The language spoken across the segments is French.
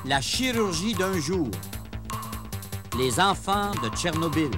La chirurgie d'un jour. Les enfants de Tchernobyl.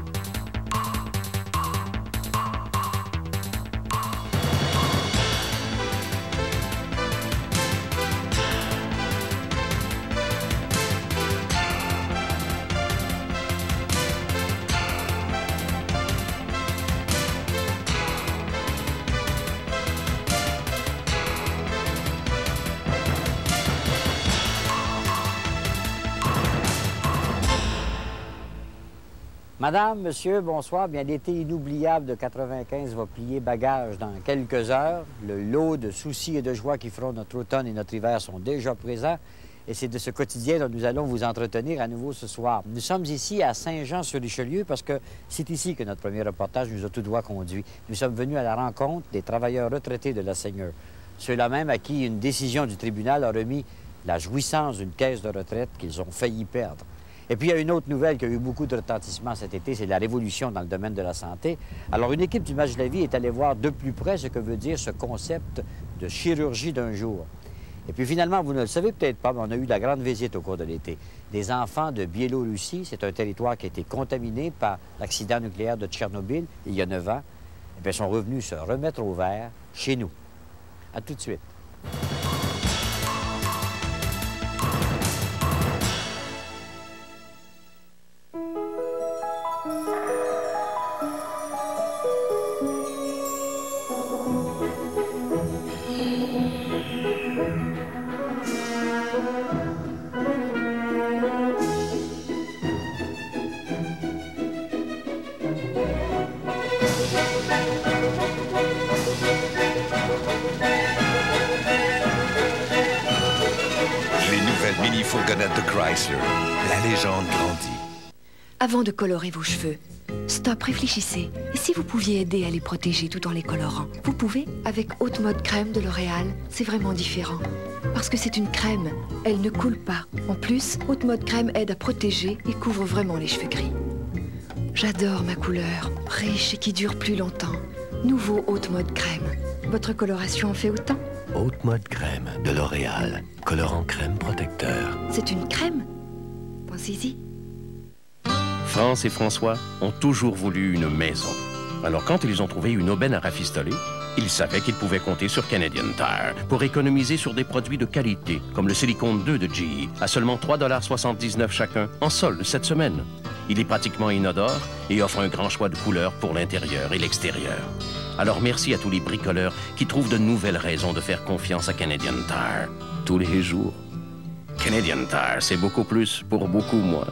Madame, monsieur, bonsoir. Bien, l'été inoubliable de 95 va plier bagage dans quelques heures. Le lot de soucis et de joie qui feront notre automne et notre hiver sont déjà présents. Et c'est de ce quotidien dont nous allons vous entretenir à nouveau ce soir. Nous sommes ici à Saint-Jean-sur-Richelieu parce que c'est ici que notre premier reportage nous a tout droit conduit. Nous sommes venus à la rencontre des travailleurs retraités de la Seigneur. Ceux-là même à qui une décision du tribunal a remis la jouissance d'une caisse de retraite qu'ils ont failli perdre. Et puis, il y a une autre nouvelle qui a eu beaucoup de retentissement cet été, c'est la révolution dans le domaine de la santé. Alors, une équipe du Match de la Vie est allée voir de plus près ce que veut dire ce concept de chirurgie d'un jour. Et puis, finalement, vous ne le savez peut-être pas, mais on a eu de la grande visite au cours de l'été. Des enfants de Biélorussie, c'est un territoire qui a été contaminé par l'accident nucléaire de Tchernobyl il y a 9 ans, et bien, sont revenus se remettre au vert chez nous. À tout de suite. Mini-fourgonnette de Chrysler. La légende grandit. Avant de colorer vos cheveux, stop, réfléchissez. Et si vous pouviez aider à les protéger tout en les colorant? Vous pouvez avec Haute Mode Crème de L'Oréal. C'est vraiment différent. Parce que c'est une crème, elle ne coule pas. En plus, Haute Mode Crème aide à protéger et couvre vraiment les cheveux gris. J'adore ma couleur, riche et qui dure plus longtemps. Nouveau Haute Mode Crème. Votre coloration en fait autant? Haute Mode Crème de L'Oréal. Colorant crème protecteur. C'est une crème? Pensez-y. France et François ont toujours voulu une maison. Alors quand ils ont trouvé une aubaine à rafistoler, ils savaient qu'ils pouvaient compter sur Canadian Tire pour économiser sur des produits de qualité, comme le Silicone 2 de GE, à seulement 3,79 $ chacun, en solde cette semaine. Il est pratiquement inodore et offre un grand choix de couleurs pour l'intérieur et l'extérieur. Alors merci à tous les bricoleurs qui trouvent de nouvelles raisons de faire confiance à Canadian Tire tous les jours. Canadian Tire, c'est beaucoup plus pour beaucoup moins.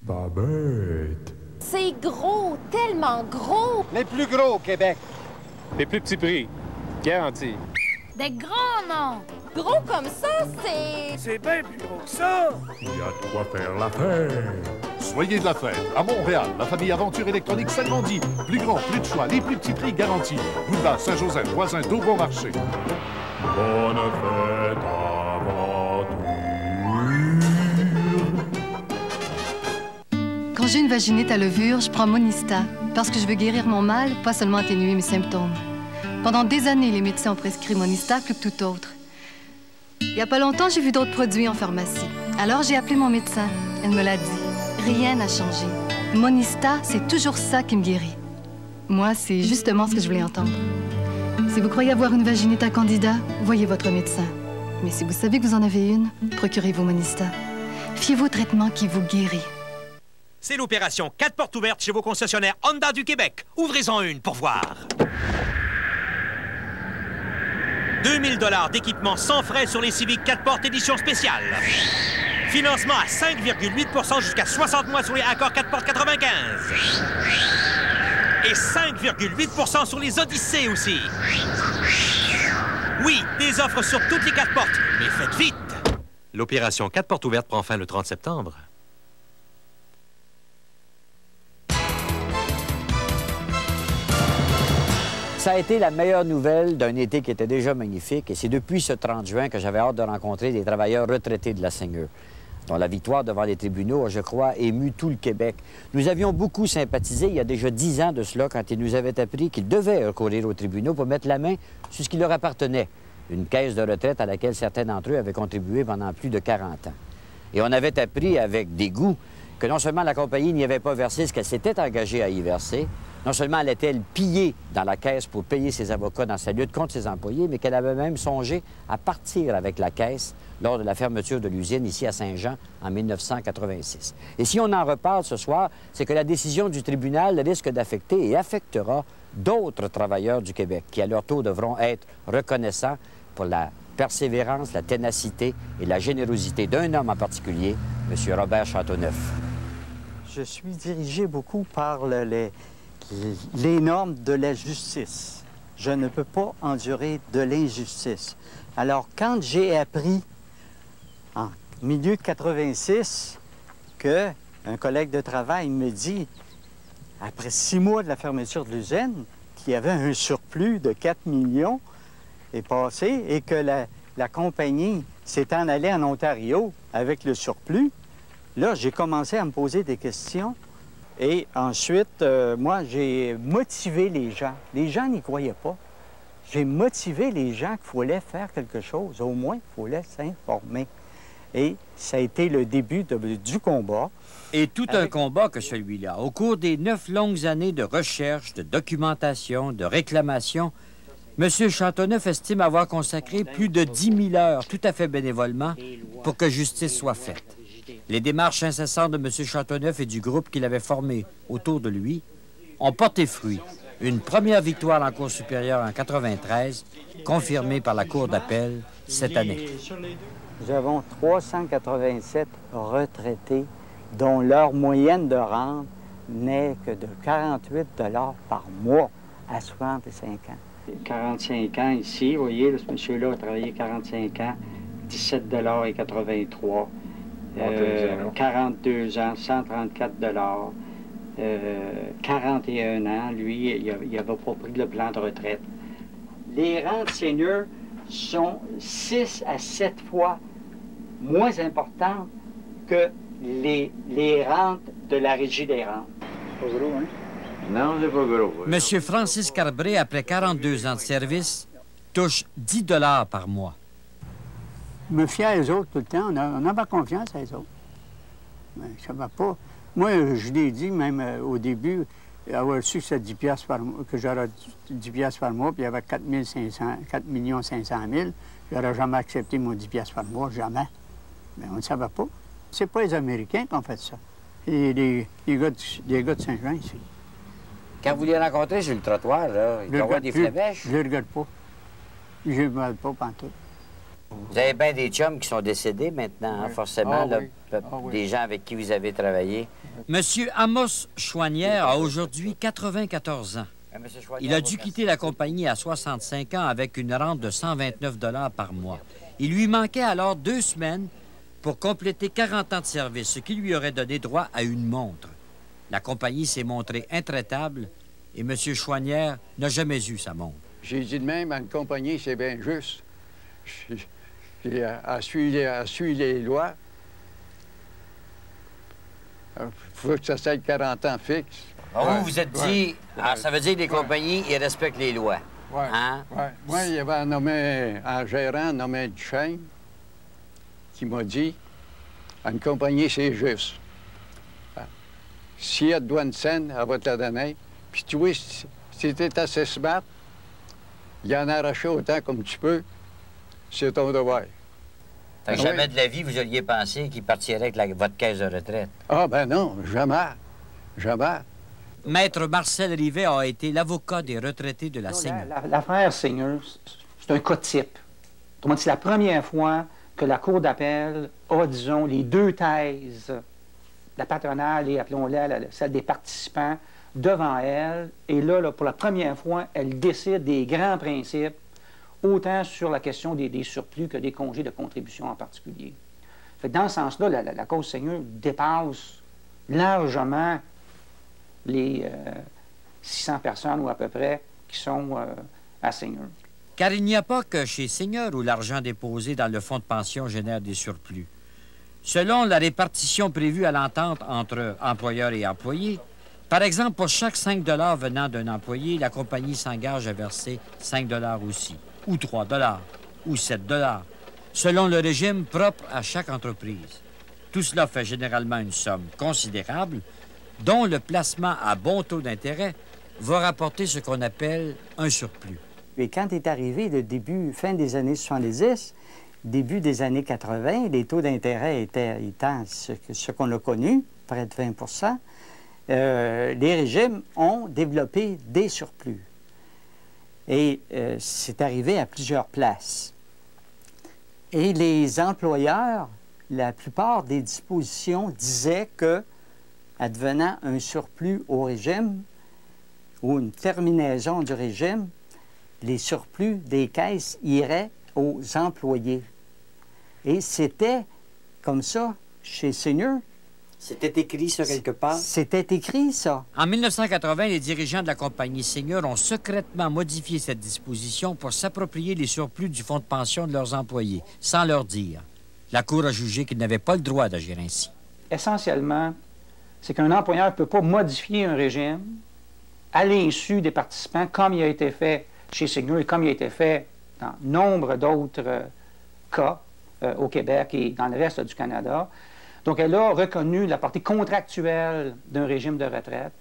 Babette. C'est gros, tellement gros. Les plus gros au Québec. Les plus petits prix, garantis. Des grands noms. Gros comme ça, c'est... C'est bien plus gros que ça. Il y a de quoi faire la fête. Soyez de la fête. À Montréal, la famille Aventure Électronique s'agrandit. Plus grand, plus de choix, les plus petits prix garantis. Boulevard Saint-Joseph, voisin d'Au-Bon-Marché. Bonne fête, Aventure. Quand j'ai une vaginite à levure, je prends Monista parce que je veux guérir mon mal, pas seulement atténuer mes symptômes. Pendant des années, les médecins ont prescrit Monista plus que tout autre. Il n'y a pas longtemps, j'ai vu d'autres produits en pharmacie. Alors, j'ai appelé mon médecin. Elle me l'a dit. Rien n'a changé. Monista, c'est toujours ça qui me guérit. Moi, c'est justement ce que je voulais entendre. Si vous croyez avoir une vaginite à candida, voyez votre médecin. Mais si vous savez que vous en avez une, procurez-vous Monista. Fiez-vous au traitement qui vous guérit. C'est l'opération 4 portes ouvertes chez vos concessionnaires Honda du Québec. Ouvrez-en une pour voir. 2000 $ d'équipement sans frais sur les Civic 4 portes édition spéciale. Financement à 5,8 % jusqu'à 60 mois sur les Accord 4 portes 95. Et 5,8 % sur les Odyssées aussi. Oui, des offres sur toutes les 4 portes, mais faites vite. L'opération 4 portes ouvertes prend fin le 30 septembre. Ça a été la meilleure nouvelle d'un été qui était déjà magnifique et c'est depuis ce 30 juin que j'avais hâte de rencontrer des travailleurs retraités de la Seigneur, dont la victoire devant les tribunaux a, je crois, ému tout le Québec. Nous avions beaucoup sympathisé il y a déjà 10 ans de cela quand ils nous avaient appris qu'ils devaient recourir aux tribunaux pour mettre la main sur ce qui leur appartenait. une caisse de retraite à laquelle certains d'entre eux avaient contribué pendant plus de 40 ans. Et on avait appris avec dégoût que non seulement la compagnie n'y avait pas versé ce qu'elle s'était engagée à y verser, non seulement allait-elle piller dans la caisse pour payer ses avocats dans sa lutte contre ses employés, mais qu'elle avait même songé à partir avec la caisse lors de la fermeture de l'usine ici à Saint-Jean en 1986. Et si on en reparle ce soir, c'est que la décision du tribunal risque d'affecter et affectera d'autres travailleurs du Québec qui, à leur tour, devront être reconnaissants pour la persévérance, la ténacité et la générosité d'un homme en particulier, M. Robert Châteauneuf. Je suis dirigé beaucoup par les normes de la justice. Je ne peux pas endurer de l'injustice. Alors, quand j'ai appris en milieu de 86 qu'un collègue de travail me dit, après 6 mois de la fermeture de l'usine, qu'il y avait un surplus de 4 millions est passé et que la compagnie s'est en allée en Ontario avec le surplus, là, j'ai commencé à me poser des questions. Et ensuite, moi, j'ai motivé les gens. Les gens n'y croyaient pas. J'ai motivé les gens qu'il fallait faire quelque chose. Au moins, il fallait s'informer. Et ça a été le début du combat. Et tout un combat que celui-là. Au cours des 9 longues années de recherche, de documentation, de réclamation, M. Châteauneuf estime avoir consacré plus de 10 000 heures, tout à fait bénévolement, pour que justice soit faite. Les démarches incessantes de M. Châteauneuf et du groupe qu'il avait formé autour de lui ont porté fruit. Une première victoire en Cour supérieure en 1993, confirmée par la Cour d'appel cette année. Nous avons 387 retraités dont leur moyenne de rente n'est que de 48 $ par mois à 65 ans. 45 ans ici, vous voyez, ce monsieur-là a travaillé 45 ans, 17,83 $. 42 ans, 134 $. 41 ans, lui, il n'avait pas pris le plan de retraite. Les rentes seniors sont 6 à 7 fois moins importantes que les rentes de la Régie des rentes. Pas gros, hein? Non, c'est pas gros. Monsieur Francis Carbré, après 42 ans de service, touche 10 $ par mois. Je me fiais à eux autres tout le temps. On avait confiance à eux autres. Mais ça va pas. Moi, je l'ai dit, même au début, avoir su que c'était 10 $ par mois, que j'aurais 10 $ par mois, puis il y avait 4 500 000, j'aurais jamais accepté mon 10 $ par mois, jamais. Mais on ne savait pas. C'est pas les Américains qui ont fait ça. C'est les gars de Saint-Jean, ici. Quand vous les rencontrez sur le trottoir, là, ils envoient des flébèches? Je les regarde pas. Je ne les regarde pas pantoute. Vous avez bien des chums qui sont décédés maintenant, hein, forcément, là, des gens avec qui vous avez travaillé. Monsieur Amos Chouanière a aujourd'hui 94 ans. Il a dû quitter la compagnie à 65 ans avec une rente de 129 $ par mois. Il lui manquait alors 2 semaines pour compléter 40 ans de service, ce qui lui aurait donné droit à une montre. La compagnie s'est montrée intraitable et M. Chouanière n'a jamais eu sa montre. J'ai dit de même à une compagnie, c'est bien juste. À suivre les lois. Il faut que ça soit 40 ans fixe. Ah, vous vous êtes dit, ça veut dire que les compagnies, ils respectent les lois. Oui. Hein? Ouais. Moi, il y avait un gérant nommé Duchesne qui m'a dit, à une compagnie, c'est juste. S'il y a de douane saine, elle va te la donner. Puis tu vois, si tu es assez smart, il y en a arraché autant comme tu peux. C'est ton devoir. Fait que jamais de la vie, vous auriez pensé qu'il partirait avec votre caisse de retraite? Ah, ben non, jamais. Jamais. Maître Marcel Rivet a été l'avocat des retraités de la Seigneur. L'affaire Seigneur, c'est un cas type. Autrement dit, c'est la première fois que la Cour d'appel a, disons, les 2 thèses, la patronale et, appelons-la, celle des participants, devant elle. Et là, pour la première fois, elle décide des grands principes, autant sur la question des surplus que des congés de contribution en particulier. Fait que dans ce sens-là, la cause Seigneur dépasse largement les 600 personnes ou à peu près qui sont à Seigneur. Car il n'y a pas que chez Seigneur où l'argent déposé dans le fonds de pension génère des surplus. Selon la répartition prévue à l'entente entre employeurs et employés, par exemple, pour chaque 5 $ venant d'un employé, la compagnie s'engage à verser 5 $ aussi, ou 3 $. ou 7 $, selon le régime propre à chaque entreprise. Tout cela fait généralement une somme considérable, dont le placement à bon taux d'intérêt va rapporter ce qu'on appelle un surplus. Et quand est arrivé le fin des années 70, début des années 80, les taux d'intérêt étant ce qu'on a connu, près de 20 les régimes ont développé des surplus. Et c'est arrivé à plusieurs places. Et les employeurs, la plupart des dispositions disaient que, advenant un surplus au régime ou une terminaison du régime, les surplus des caisses iraient aux employés. Et c'était comme ça chez Senior. C'était écrit, ça, quelque part? C'était écrit, ça. En 1980, les dirigeants de la compagnie Senior ont secrètement modifié cette disposition pour s'approprier les surplus du fonds de pension de leurs employés, sans leur dire. La Cour a jugé qu'ils n'avaient pas le droit d'agir ainsi. Essentiellement, c'est qu'un employeur ne peut pas modifier un régime à l'insu des participants, comme il a été fait chez Senior et comme il a été fait dans nombre d'autres cas au Québec et dans le reste du Canada. Donc, elle a reconnu la partie contractuelle d'un régime de retraite.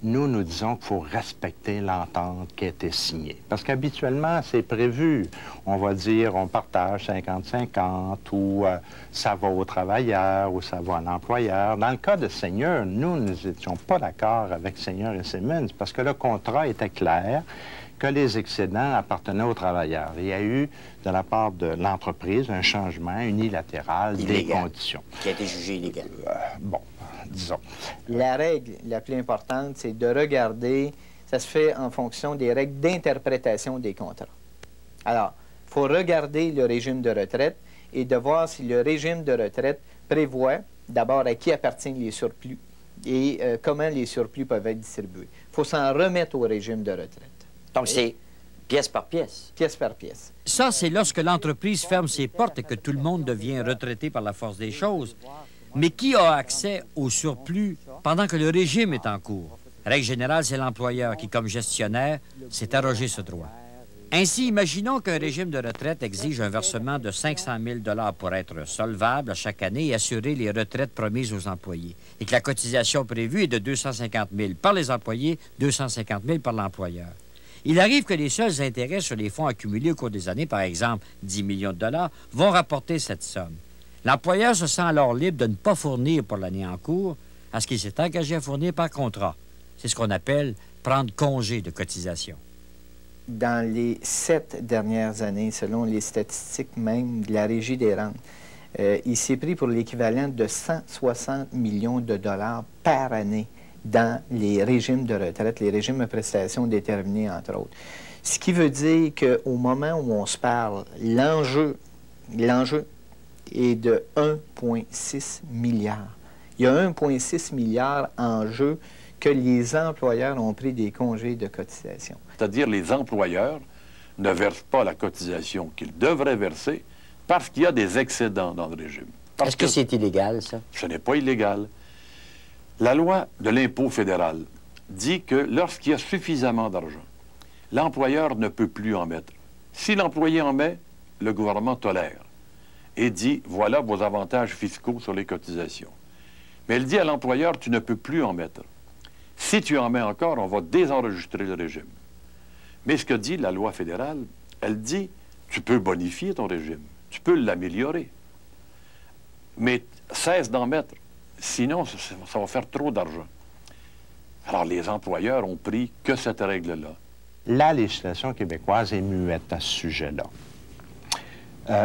Nous disons qu'il faut respecter l'entente qui a été signée. Parce qu'habituellement, c'est prévu. On va dire, on partage 50-50, ou ça va au travailleur, ou ça va à l'employeur. Dans le cas de Senior, nous n'étions pas d'accord avec Senior et Simmons, parce que le contrat était clair, que les excédents appartenaient aux travailleurs. Il y a eu, de la part de l'entreprise, un changement unilatéral des conditions. Qui a été jugé illégal. Bon, disons. La règle la plus importante, c'est de regarder, ça se fait en fonction des règles d'interprétation des contrats. Alors, il faut regarder le régime de retraite et de voir si le régime de retraite prévoit d'abord à qui appartiennent les surplus et comment les surplus peuvent être distribués. Il faut s'en remettre au régime de retraite. Donc, c'est pièce par pièce. Pièce par pièce. Ça, c'est lorsque l'entreprise ferme ses portes et que tout le monde devient retraité par la force des choses. Mais qui a accès au surplus pendant que le régime est en cours? Règle générale, c'est l'employeur qui, comme gestionnaire, s'est arrogé ce droit. Ainsi, imaginons qu'un régime de retraite exige un versement de 500 000 $ pour être solvable à chaque année et assurer les retraites promises aux employés, et que la cotisation prévue est de 250 000 par les employés, 250 000 par l'employeur. Il arrive que les seuls intérêts sur les fonds accumulés au cours des années, par exemple 10 millions de $, vont rapporter cette somme. L'employeur se sent alors libre de ne pas fournir pour l'année en cours à ce qu'il s'est engagé à fournir par contrat. C'est ce qu'on appelle prendre congé de cotisation. Dans les 7 dernières années, selon les statistiques même de la Régie des rentes, il s'est pris pour l'équivalent de 160 millions de $ par année dans les régimes de retraite, les régimes de prestations déterminés, entre autres. Ce qui veut dire qu'au moment où on se parle, l'enjeu est de 1,6 milliard. Il y a 1,6 milliard en jeu que les employeurs ont pris des congés de cotisation. C'est-à-dire les employeurs ne versent pas la cotisation qu'ils devraient verser parce qu'il y a des excédents dans le régime. Est-ce que c'est illégal, ça? Ce n'est pas illégal. La loi de l'impôt fédéral dit que lorsqu'il y a suffisamment d'argent, l'employeur ne peut plus en mettre. Si l'employé en met, le gouvernement tolère et dit, voilà vos avantages fiscaux sur les cotisations. Mais elle dit à l'employeur, tu ne peux plus en mettre. Si tu en mets encore, on va désenregistrer le régime. Mais ce que dit la loi fédérale, elle dit, tu peux bonifier ton régime, tu peux l'améliorer, mais cesse d'en mettre. Sinon, ça va faire trop d'argent. Alors, les employeurs ont pris que cette règle-là. La législation québécoise est muette à ce sujet-là.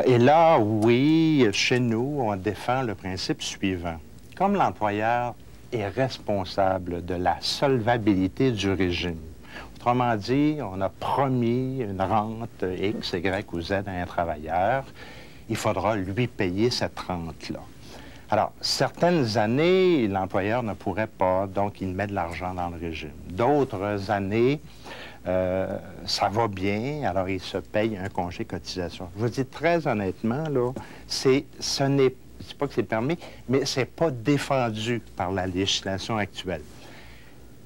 Et là, oui, chez nous, on défend le principe suivant. Comme l'employeur est responsable de la solvabilité du régime, autrement dit, on a promis une rente X, Y ou Z à un travailleur, il faudra lui payer cette rente-là. Alors, certaines années, l'employeur ne pourrait pas, donc il met de l'argent dans le régime. D'autres années, ça va bien, alors il se paye un congé cotisation. Je vous dis très honnêtement, là, ce n'est pas que c'est permis, mais c'est pas défendu par la législation actuelle.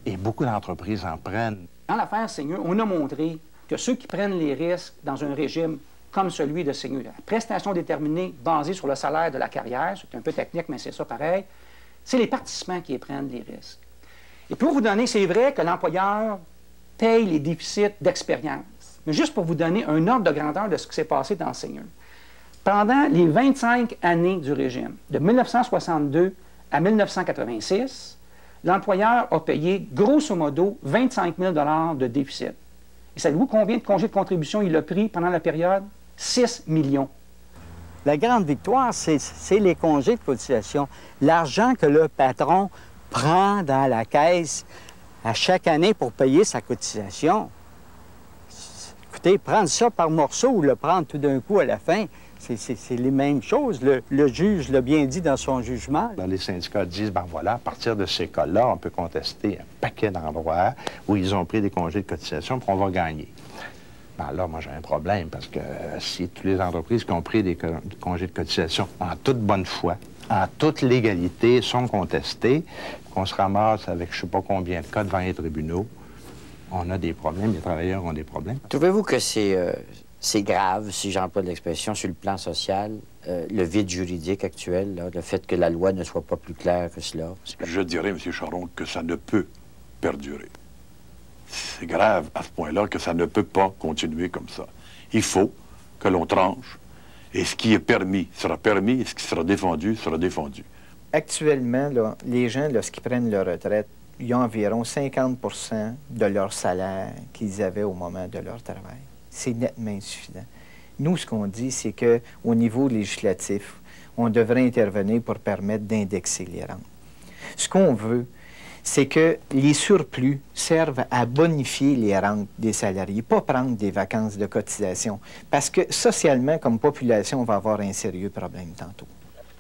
Et beaucoup d'entreprises en prennent. Dans l'affaire Senior, on a montré que ceux qui prennent les risques dans un régime comme celui de Seigneur. La prestation déterminée basée sur le salaire de la carrière, c'est un peu technique, mais c'est ça pareil, c'est les participants qui prennent les risques. Et pour vous donner, c'est vrai que l'employeur paye les déficits d'expérience. Mais juste pour vous donner un ordre de grandeur de ce qui s'est passé dans Seigneur. Pendant les 25 années du régime, de 1962 à 1986, l'employeur a payé grosso modo 25 000 $ de déficit. Et savez-vous combien de congés de contribution il a pris pendant la période? 6 millions. La grande victoire, c'est les congés de cotisation. L'argent que le patron prend dans la caisse à chaque année pour payer sa cotisation. Écoutez, prendre ça par morceaux ou le prendre tout d'un coup à la fin, c'est les mêmes choses. Le juge l'a bien dit dans son jugement. Les syndicats disent, ben voilà, à partir de ces cas-là, on peut contester un paquet d'endroits où ils ont pris des congés de cotisation, puis on va gagner. Ben là, moi, j'ai un problème, parce que si toutes les entreprises qui ont pris des congés de cotisation en toute bonne foi, en toute légalité, sont contestées, qu'on se ramasse avec je ne sais pas combien de cas devant les tribunaux, on a des problèmes, les travailleurs ont des problèmes. Trouvez-vous que c'est grave, si j'emploie l'expression, sur le plan social, le vide juridique actuel, là, le fait que la loi ne soit pas plus claire que cela? Je dirais, M. Charon, que ça ne peut perdurer. C'est grave à ce point-là que ça ne peut pas continuer comme ça. Il faut que l'on tranche, et ce qui est permis sera permis, et ce qui sera défendu sera défendu. Actuellement, là, les gens, lorsqu'ils prennent leur retraite, ils ont environ 50 % de leur salaire qu'ils avaient au moment de leur travail. C'est nettement insuffisant. Nous, ce qu'on dit, c'est qu'au niveau législatif, on devrait intervenir pour permettre d'indexer les rentes. Ce qu'on veut, c'est que les surplus servent à bonifier les rentes des salariés, pas prendre des vacances de cotisation, parce que socialement, comme population, on va avoir un sérieux problème tantôt.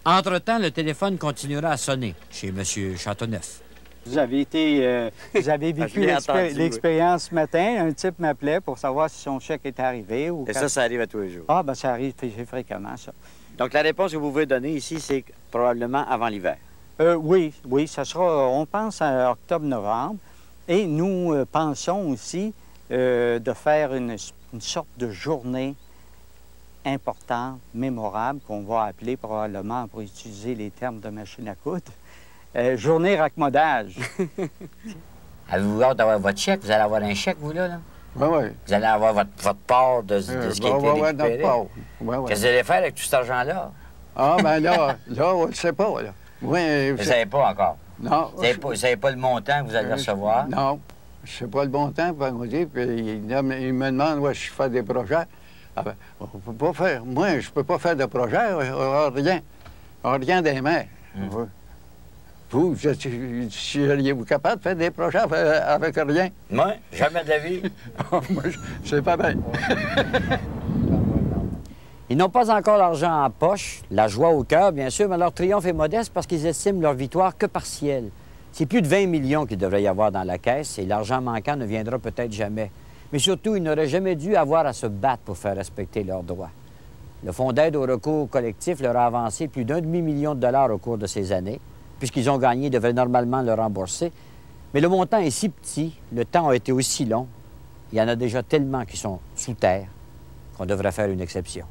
Entre-temps, le téléphone continuera à sonner chez M. Châteauneuf. Vous avez vécu l'expérience ce matin. Un type m'appelait pour savoir si son chèque était arrivé. Ou Et ça arrive à tous les jours? Ah, bien, ça arrive fréquemment, ça. Donc, la réponse que vous pouvez donner ici, c'est probablement avant l'hiver. Oui, ça sera, on pense à octobre-novembre. Et nous pensons aussi de faire une sorte de journée importante, mémorable, qu'on va appeler probablement, pour utiliser les termes de machine à coudre, journée raccommodage. Avez-vous hâte d'avoir votre chèque? Vous allez avoir un chèque, vous, là? Oui, oui. Vous allez avoir votre part de ce qui a été récupéré? Qu'est-ce que vous allez faire avec tout cet argent-là? Ah, bien là, on ne sait pas, là. Oui, vous ne savez pas encore? Non. Vous ne savez pas le montant que vous allez recevoir? Non. Je ne sais pas le montant, puis il me demande où je fais des projets. Ah ben, on peut pas faire. Moi, je peux pas faire de projet, rien. Rien des mains. Vous, seriez-vous capable de faire des projets avec rien? Moi, jamais de la vie. Moi, je sais pas bien. Ils n'ont pas encore l'argent en poche, la joie au cœur, bien sûr, mais leur triomphe est modeste parce qu'ils estiment leur victoire que partielle. C'est plus de 20 millions qu'il devrait y avoir dans la caisse et l'argent manquant ne viendra peut-être jamais. Mais surtout, ils n'auraient jamais dû avoir à se battre pour faire respecter leurs droits. Le Fonds d'aide au recours collectif leur a avancé plus d'1,5 million de dollars au cours de ces années. Puisqu'ils ont gagné, ils devraient normalement le rembourser. Mais le montant est si petit, le temps a été aussi long, il y en a déjà tellement qui sont sous terre qu'on devrait faire une exception.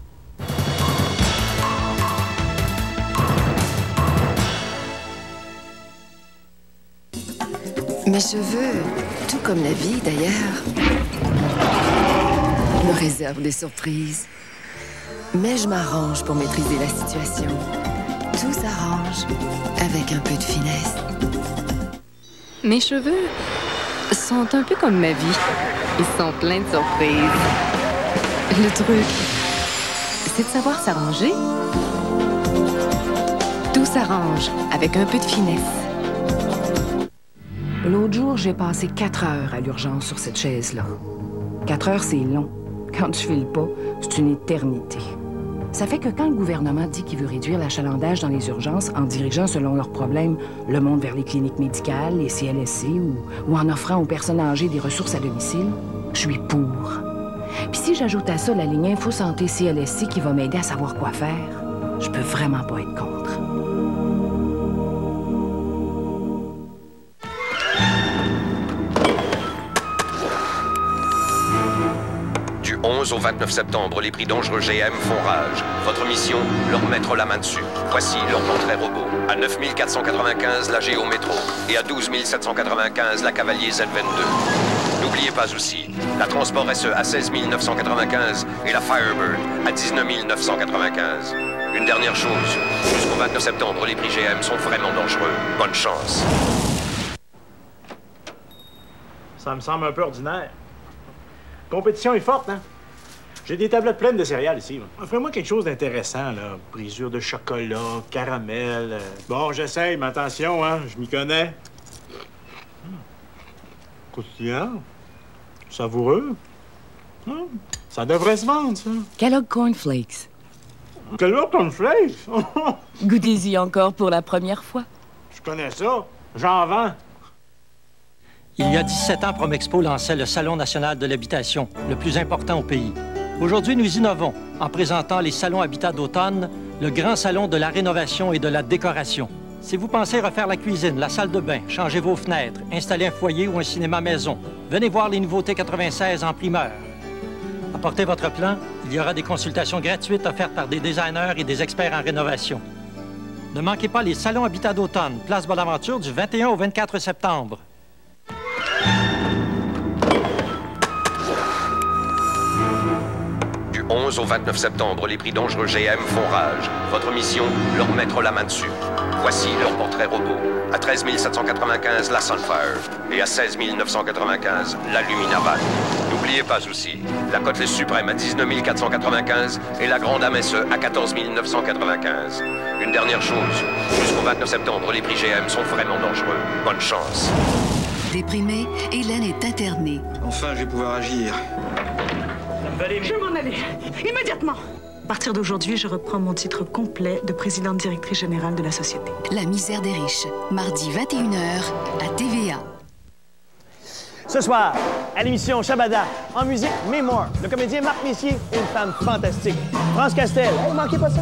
Mes cheveux, tout comme la vie d'ailleurs, me réservent des surprises. Mais je m'arrange pour maîtriser la situation. Tout s'arrange avec un peu de finesse. Mes cheveux sont un peu comme ma vie. Ils sont pleins de surprises. Le truc, c'est de savoir s'arranger. Tout s'arrange avec un peu de finesse. L'autre jour, j'ai passé 4 heures à l'urgence sur cette chaise-là. 4 heures, c'est long. Quand tu files pas, c'est une éternité. Ça fait que quand le gouvernement dit qu'il veut réduire l'achalandage dans les urgences en dirigeant, selon leurs problèmes, le monde vers les cliniques médicales, les CLSC ou en offrant aux personnes âgées des ressources à domicile, je suis pour. Puis si j'ajoute à ça la ligne Info Santé CLSC qui va m'aider à savoir quoi faire, je peux vraiment pas être contre. Du 11 au 29 septembre, les prix dangereux GM font rage. Votre mission, leur mettre la main dessus. Voici leur portrait robot. À 9 495, la Géo Métro. Et à 12 795, la Cavalier Z22. N'oubliez pas aussi, la Transport SE à 16 995 et la Firebird à 19 995. Une dernière chose, jusqu'au 29 septembre, les prix GM sont vraiment dangereux. Bonne chance. Ça me semble un peu ordinaire. La compétition est forte, hein? J'ai des tablettes pleines de céréales ici. Offrez-moi quelque chose d'intéressant, là. Brisure de chocolat, caramel. Bon, j'essaye, mais attention, hein, je m'y connais. Croustillant. Savoureux. Ça devrait se vendre, ça. Kellogg Cornflakes. Kellogg Cornflakes? Goûtez-y encore pour la première fois. Je connais ça. J'en vends. Il y a 17 ans, Promexpo lançait le Salon national de l'habitation, le plus important au pays. Aujourd'hui, nous innovons en présentant les salons Habitat d'automne, le grand salon de la rénovation et de la décoration. Si vous pensez refaire la cuisine, la salle de bain, changer vos fenêtres, installer un foyer ou un cinéma maison, venez voir les nouveautés 96 en primeur. Apportez votre plan, il y aura des consultations gratuites offertes par des designers et des experts en rénovation. Ne manquez pas les salons Habitat d'automne, Place Bonaventure, du 21 au 24 septembre. Du 11 au 29 septembre, les prix dangereux GM font rage. Votre mission, leur mettre la main dessus. Voici leur portrait robot. À 13 795, la Sunfire. Et à 16 995, la Luminavan. N'oubliez pas aussi, la Cotelaise suprême à 19 495 et la Grande Amesse à 14 995. Une dernière chose, jusqu'au 29 septembre, les prix GM sont vraiment dangereux. Bonne chance. Déprimée, Hélène est internée. Enfin, je vais pouvoir agir. Je vais m'en aller, immédiatement. À partir d'aujourd'hui, je reprends mon titre complet de présidente directrice générale de la société. La misère des riches, mardi 21h à TVA. Ce soir, à l'émission Shabada, en musique Mémoire, le comédien Marc Messier et une femme fantastique, France Castel. Hey, manquez pas ça.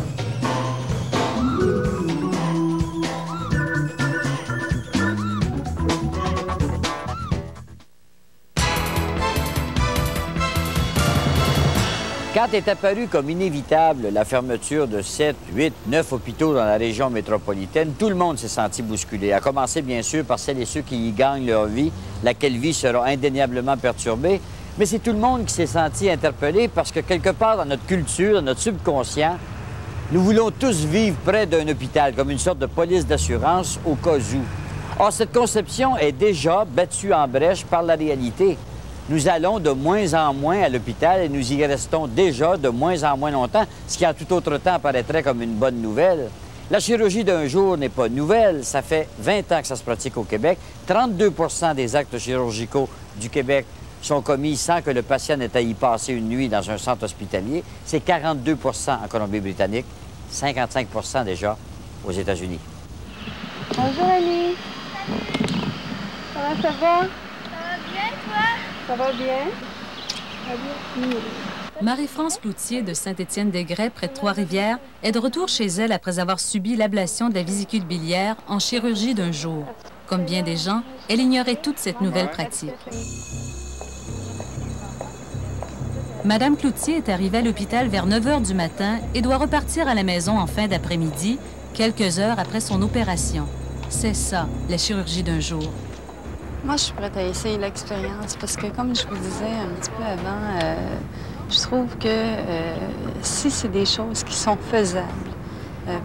Quand est apparue comme inévitable la fermeture de 7, 8, 9 hôpitaux dans la région métropolitaine, tout le monde s'est senti bousculé, à commencer bien sûr par celles et ceux qui y gagnent leur vie, laquelle vie sera indéniablement perturbée, mais c'est tout le monde qui s'est senti interpellé parce que quelque part dans notre culture, dans notre subconscient, nous voulons tous vivre près d'un hôpital, comme une sorte de police d'assurance au cas où. Or, cette conception est déjà battue en brèche par la réalité. Nous allons de moins en moins à l'hôpital et nous y restons déjà de moins en moins longtemps, ce qui en tout autre temps paraîtrait comme une bonne nouvelle. La chirurgie d'un jour n'est pas nouvelle. Ça fait 20 ans que ça se pratique au Québec. 32 des actes chirurgicaux du Québec sont commis sans que le patient n'ait à y passer une nuit dans un centre hospitalier. C'est 42 en Colombie-Britannique, 55 déjà aux États-Unis. Bonjour, Annie. Comment ça va? Ça va bien? Ça va bien? Marie-France Cloutier de Saint-Étienne-des-Grès, près de Trois-Rivières, est de retour chez elle après avoir subi l'ablation de la vésicule biliaire en chirurgie d'un jour. Comme bien des gens, elle ignorait toute cette nouvelle pratique. Madame Cloutier est arrivée à l'hôpital vers 9 h du matin et doit repartir à la maison en fin d'après-midi, quelques heures après son opération. C'est ça, la chirurgie d'un jour. Moi, je suis prête à essayer l'expérience parce que, comme je vous disais un petit peu avant, je trouve que si c'est des choses qui sont faisables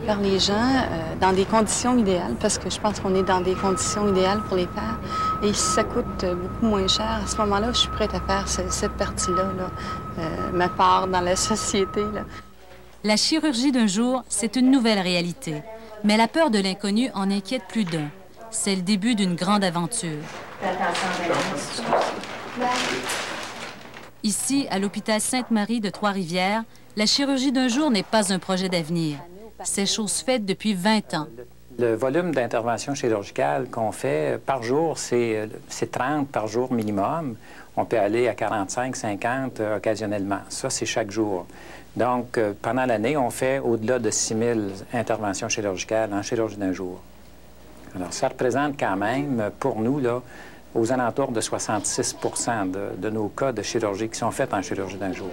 par les gens dans des conditions idéales, parce que je pense qu'on est dans des conditions idéales pour les faire, et si ça coûte beaucoup moins cher, à ce moment-là, je suis prête à faire cette partie-là, ma part dans la société. Là. La chirurgie d'un jour, c'est une nouvelle réalité. Mais la peur de l'inconnu en inquiète plus d'un. C'est le début d'une grande aventure. Ici, à l'hôpital Sainte-Marie de Trois-Rivières, la chirurgie d'un jour n'est pas un projet d'avenir. C'est chose faite depuis 20 ans. Le volume d'intervention chirurgicale qu'on fait par jour, c'est 30 par jour minimum. On peut aller à 45, 50 occasionnellement. Ça, c'est chaque jour. Donc, pendant l'année, on fait au-delà de 6 000 interventions chirurgicales en chirurgie d'un jour. Alors, ça représente quand même, pour nous, là, aux alentours de 66 % de nos cas de chirurgie qui sont faits en chirurgie d'un jour.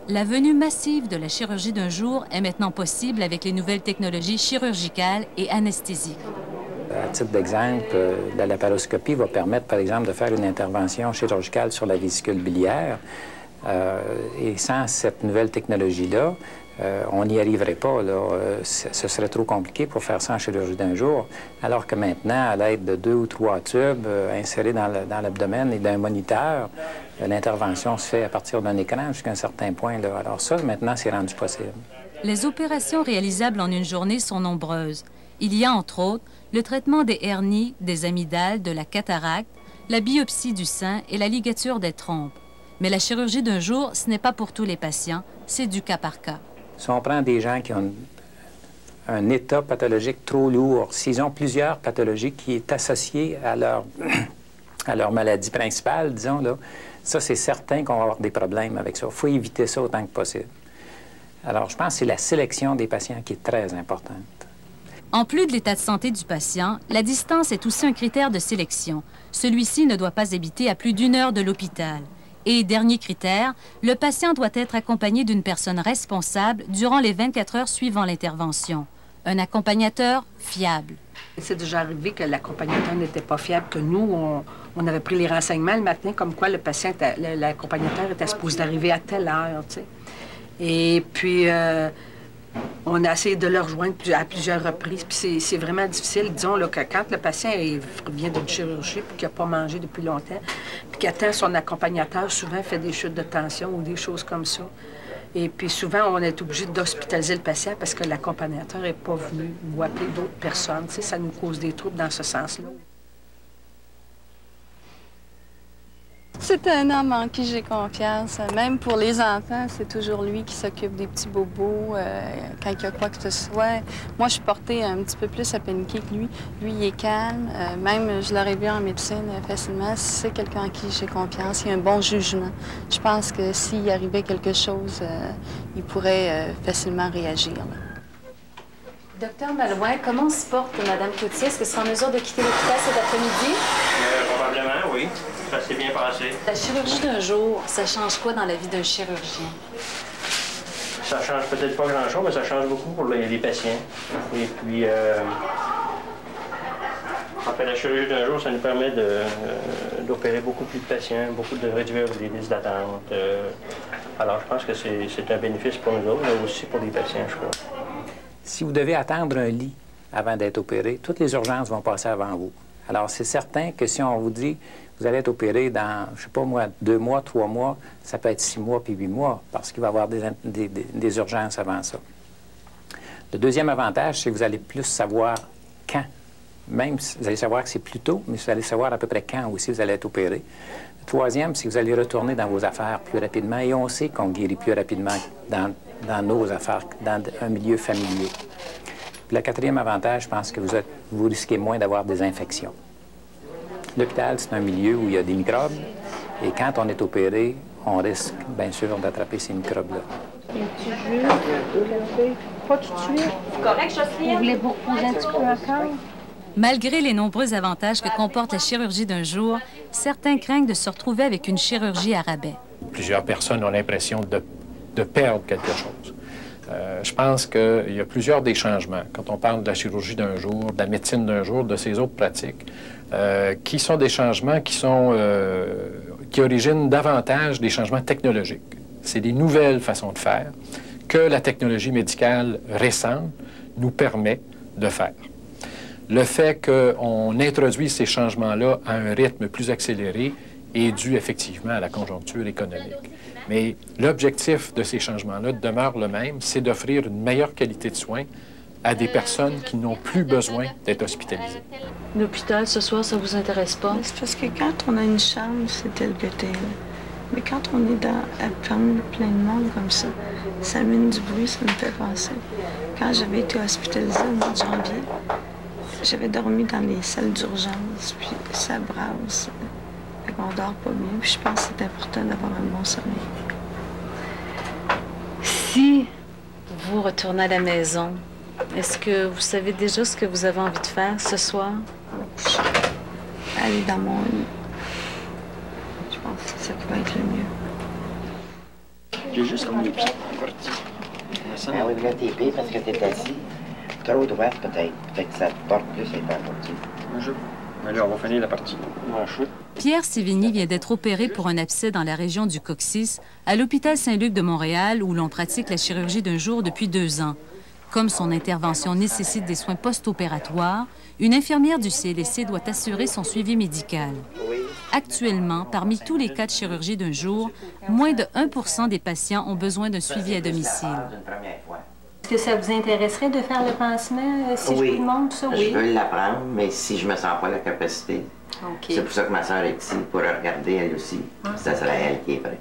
La venue massive de la chirurgie d'un jour est maintenant possible avec les nouvelles technologies chirurgicales et anesthésiques. À titre d'exemple, la laparoscopie va permettre, par exemple, de faire une intervention chirurgicale sur la vésicule biliaire. Et sans cette nouvelle technologie-là, on n'y arriverait pas. Ce serait trop compliqué pour faire ça en chirurgie d'un jour. Alors que maintenant, à l'aide de 2 ou 3 tubes insérés dans l'abdomen et d'un moniteur, l'intervention se fait à partir d'un écran jusqu'à un certain point. Alors ça, maintenant, c'est rendu possible. Les opérations réalisables en une journée sont nombreuses. Il y a, entre autres, le traitement des hernies, des amygdales, de la cataracte, la biopsie du sein et la ligature des trompes. Mais la chirurgie d'un jour, ce n'est pas pour tous les patients, c'est du cas par cas. Si on prend des gens qui ont un état pathologique trop lourd, s'ils ont plusieurs pathologies qui est associées à leur maladie principale, disons, là, ça, c'est certain qu'on va avoir des problèmes avec ça. Il faut éviter ça autant que possible. Alors, je pense que c'est la sélection des patients qui est très importante. En plus de l'état de santé du patient, la distance est aussi un critère de sélection. Celui-ci ne doit pas habiter à plus d'1 heure de l'hôpital. Et dernier critère, le patient doit être accompagné d'une personne responsable durant les 24 heures suivant l'intervention. Un accompagnateur fiable. C'est déjà arrivé que l'accompagnateur n'était pas fiable, que nous, on avait pris les renseignements le matin, comme quoi le patient, l'accompagnateur était supposé d'arriver à telle heure, tu sais. Et puis, on a essayé de le rejoindre à plusieurs reprises, puis c'est vraiment difficile. Disons là, que quand le patient vient d'une chirurgie puis qu'il n'a pas mangé depuis longtemps, puis qu'il attend son accompagnateur, souvent fait des chutes de tension ou des choses comme ça. Et puis souvent, on est obligé d'hospitaliser le patient parce que l'accompagnateur n'est pas venu ou appeler d'autres personnes. Tu sais, ça nous cause des troubles dans ce sens-là. C'est un homme en qui j'ai confiance. Même pour les enfants, c'est toujours lui qui s'occupe des petits bobos quand il y a quoi que ce soit. Moi, je suis portée un petit peu plus à paniquer que lui. Lui, il est calme. Même, je l'aurais vu en médecine facilement. C'est quelqu'un en qui j'ai confiance. Il a un bon jugement. Je pense que s'il arrivait quelque chose, il pourrait facilement réagir. Là. Docteur Malouin, comment se porte Mme Cloutier? Est-ce qu'elle sera en mesure de quitter l'hôpital cet après-midi? Probablement, oui. Ça s'est bien passé. La chirurgie d'un jour, ça change quoi dans la vie d'un chirurgien? Ça change peut-être pas grand-chose, mais ça change beaucoup pour les patients. Et puis, en fait, la chirurgie d'un jour, ça nous permet d'opérer beaucoup plus de patients, de réduire les listes d'attente. Alors, je pense que c'est un bénéfice pour nous autres, mais aussi pour les patients, je crois. Si vous devez attendre un lit avant d'être opéré, toutes les urgences vont passer avant vous. Alors, c'est certain que si on vous dit, vous allez être opéré dans, je sais pas moi, 2 mois, 3 mois, ça peut être 6 mois puis 8 mois, parce qu'il va y avoir des urgences avant ça. Le deuxième avantage, c'est que vous allez plus savoir quand. Même si vous allez savoir que c'est plus tôt, mais vous allez savoir à peu près quand aussi vous allez être opéré. Le troisième, c'est que vous allez retourner dans vos affaires plus rapidement, et on sait qu'on guérit plus rapidement dans nos affaires, dans un milieu familier. Puis le quatrième avantage, je pense que vous risquez moins d'avoir des infections. L'hôpital, c'est un milieu où il y a des microbes, et quand on est opéré, on risque, bien sûr, d'attraper ces microbes-là. Pas tout de suite. Correct, Jocelyne? Vous voulez vous reposer un petit peu encore? Malgré les nombreux avantages que comporte la chirurgie d'un jour, certains craignent de se retrouver avec une chirurgie à rabais. Plusieurs personnes ont l'impression de perdre quelque chose. Je pense qu'il y a plusieurs des changements. Quand on parle de la chirurgie d'un jour, de la médecine d'un jour, de ces autres pratiques, qui sont des changements qui originent davantage des changements technologiques. C'est des nouvelles façons de faire que la technologie médicale récente nous permet de faire. Le fait qu'on introduise ces changements-là à un rythme plus accéléré est dû effectivement à la conjoncture économique. Mais l'objectif de ces changements-là demeure le même, c'est d'offrir une meilleure qualité de soins à des personnes qui n'ont plus besoin d'être hospitalisées. L'hôpital, ce soir, ça vous intéresse pas? C'est parce que quand on a une chambre, c'est tel que tel. Mais quand on est parmi plein de monde comme ça, ça amène du bruit, ça me fait penser. Quand j'avais été hospitalisée au mois de janvier, j'avais dormi dans les salles d'urgence, puis ça brasse. Fait qu'on dort pas bien, puis je pense que c'est important d'avoir un bon sommeil. Si vous retournez à la maison, est-ce que vous savez déjà ce que vous avez envie de faire ce soir? Aller dans mon lit. Je pense que ça pourrait être le mieux. J'ai juste comme les pieds partis. Ah oui, là, t'es pire parce que t'es assis. Trop droite, peut-être. Peut-être que ça te porte plus, c'est pas parti. Allez, on va finir la partie. Pierre Sévigny vient d'être opéré pour un abcès dans la région du coccyx à l'hôpital Saint-Luc de Montréal, où l'on pratique la chirurgie d'un jour depuis 2 ans. Comme son intervention nécessite des soins post-opératoires, une infirmière du CLSC doit assurer son suivi médical. Actuellement, parmi tous les cas de chirurgie d'un jour, moins de 1 % des patients ont besoin d'un suivi à domicile. Est-ce que ça vous intéresserait de faire le pansement si je vous demande ça? Oui, je veux l'apprendre, mais si je me sens pas la capacité. C'est pour ça que ma soeur est ici, pour regarder elle aussi. Ça serait elle qui est prête.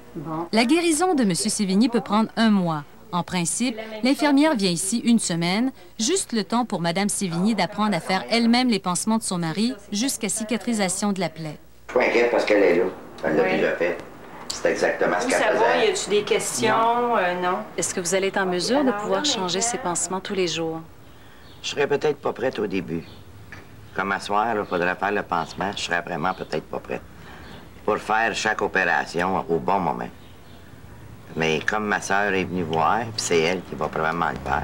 La guérison de M. Sévigny peut prendre 1 mois. En principe, l'infirmière vient ici 1 semaine, juste le temps pour Mme Sévigny d'apprendre à faire elle-même les pansements de son mari jusqu'à cicatrisation de la plaie. Je suis pas inquiète parce qu'elle est là. Elle l'a déjà fait. C'est exactement ce qu'elle faisait. Ça va? Y a-tu des questions? Non. Est-ce que vous allez être en mesure de pouvoir changer ces pansements tous les jours? Je serais peut-être pas prête au début. Comme à soir, il faudrait faire le pansement. Je serais vraiment peut-être pas prête. Pour faire chaque opération au bon moment. Mais comme ma soeur est venue voir, puis c'est elle qui va probablement le faire,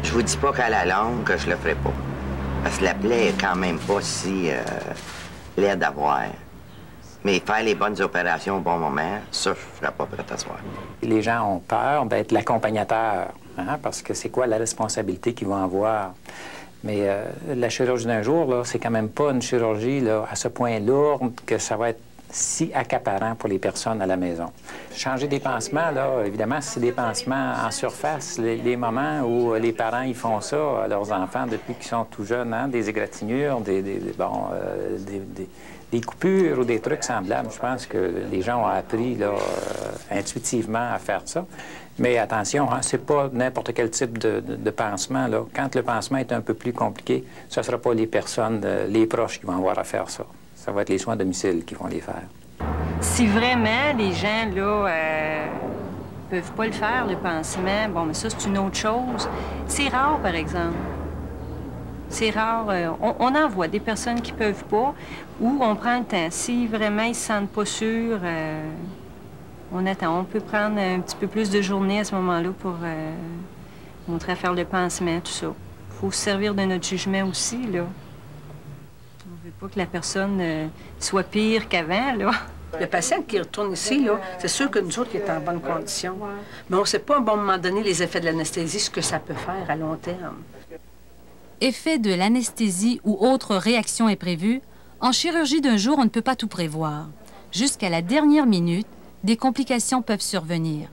je vous dis pas qu'à la longue que je le ferai pas. Parce que la plaie est quand même pas si laide à voir. Mais faire les bonnes opérations au bon moment, ça, je serais pas prête à soir. Les gens ont peur d'être l'accompagnateur, hein, parce que c'est quoi la responsabilité qu'ils vont avoir. Mais la chirurgie d'un jour, là, c'est quand même pas une chirurgie là, à ce point lourde que ça va être si accaparant pour les personnes à la maison. Changer des pansements, là, évidemment, c'est des pansements en surface. Les moments où les parents ils font ça à leurs enfants depuis qu'ils sont tout jeunes, hein, des égratignures, des coupures ou des trucs semblables. Je pense que les gens ont appris là, intuitivement à faire ça. Mais attention, hein, c'est pas n'importe quel type de pansement. Là. Quand le pansement est un peu plus compliqué, ce ne sera pas les personnes, les proches qui vont avoir à faire ça. Ça va être les soins à domicile qui vont les faire. Si vraiment les gens, là, peuvent pas le faire, le pansement, bon, mais ça, c'est une autre chose. C'est rare, par exemple. C'est rare. On en voit des personnes qui peuvent pas, ou on prend le temps. Si vraiment ils se sentent pas sûrs, on attend. On peut prendre un petit peu plus de journée à ce moment-là pour montrer à faire le pansement, tout ça. Il faut se servir de notre jugement aussi, là. On veut pas que la personne soit pire qu'avant, là. Le patient qui retourne ici, là, c'est sûr que nous autres, il est en bonne condition. Mais on ne sait pas, à un bon moment donné, les effets de l'anesthésie, ce que ça peut faire à long terme. Effet de l'anesthésie ou autre réaction imprévue, en chirurgie d'un jour, on ne peut pas tout prévoir. Jusqu'à la dernière minute, des complications peuvent survenir.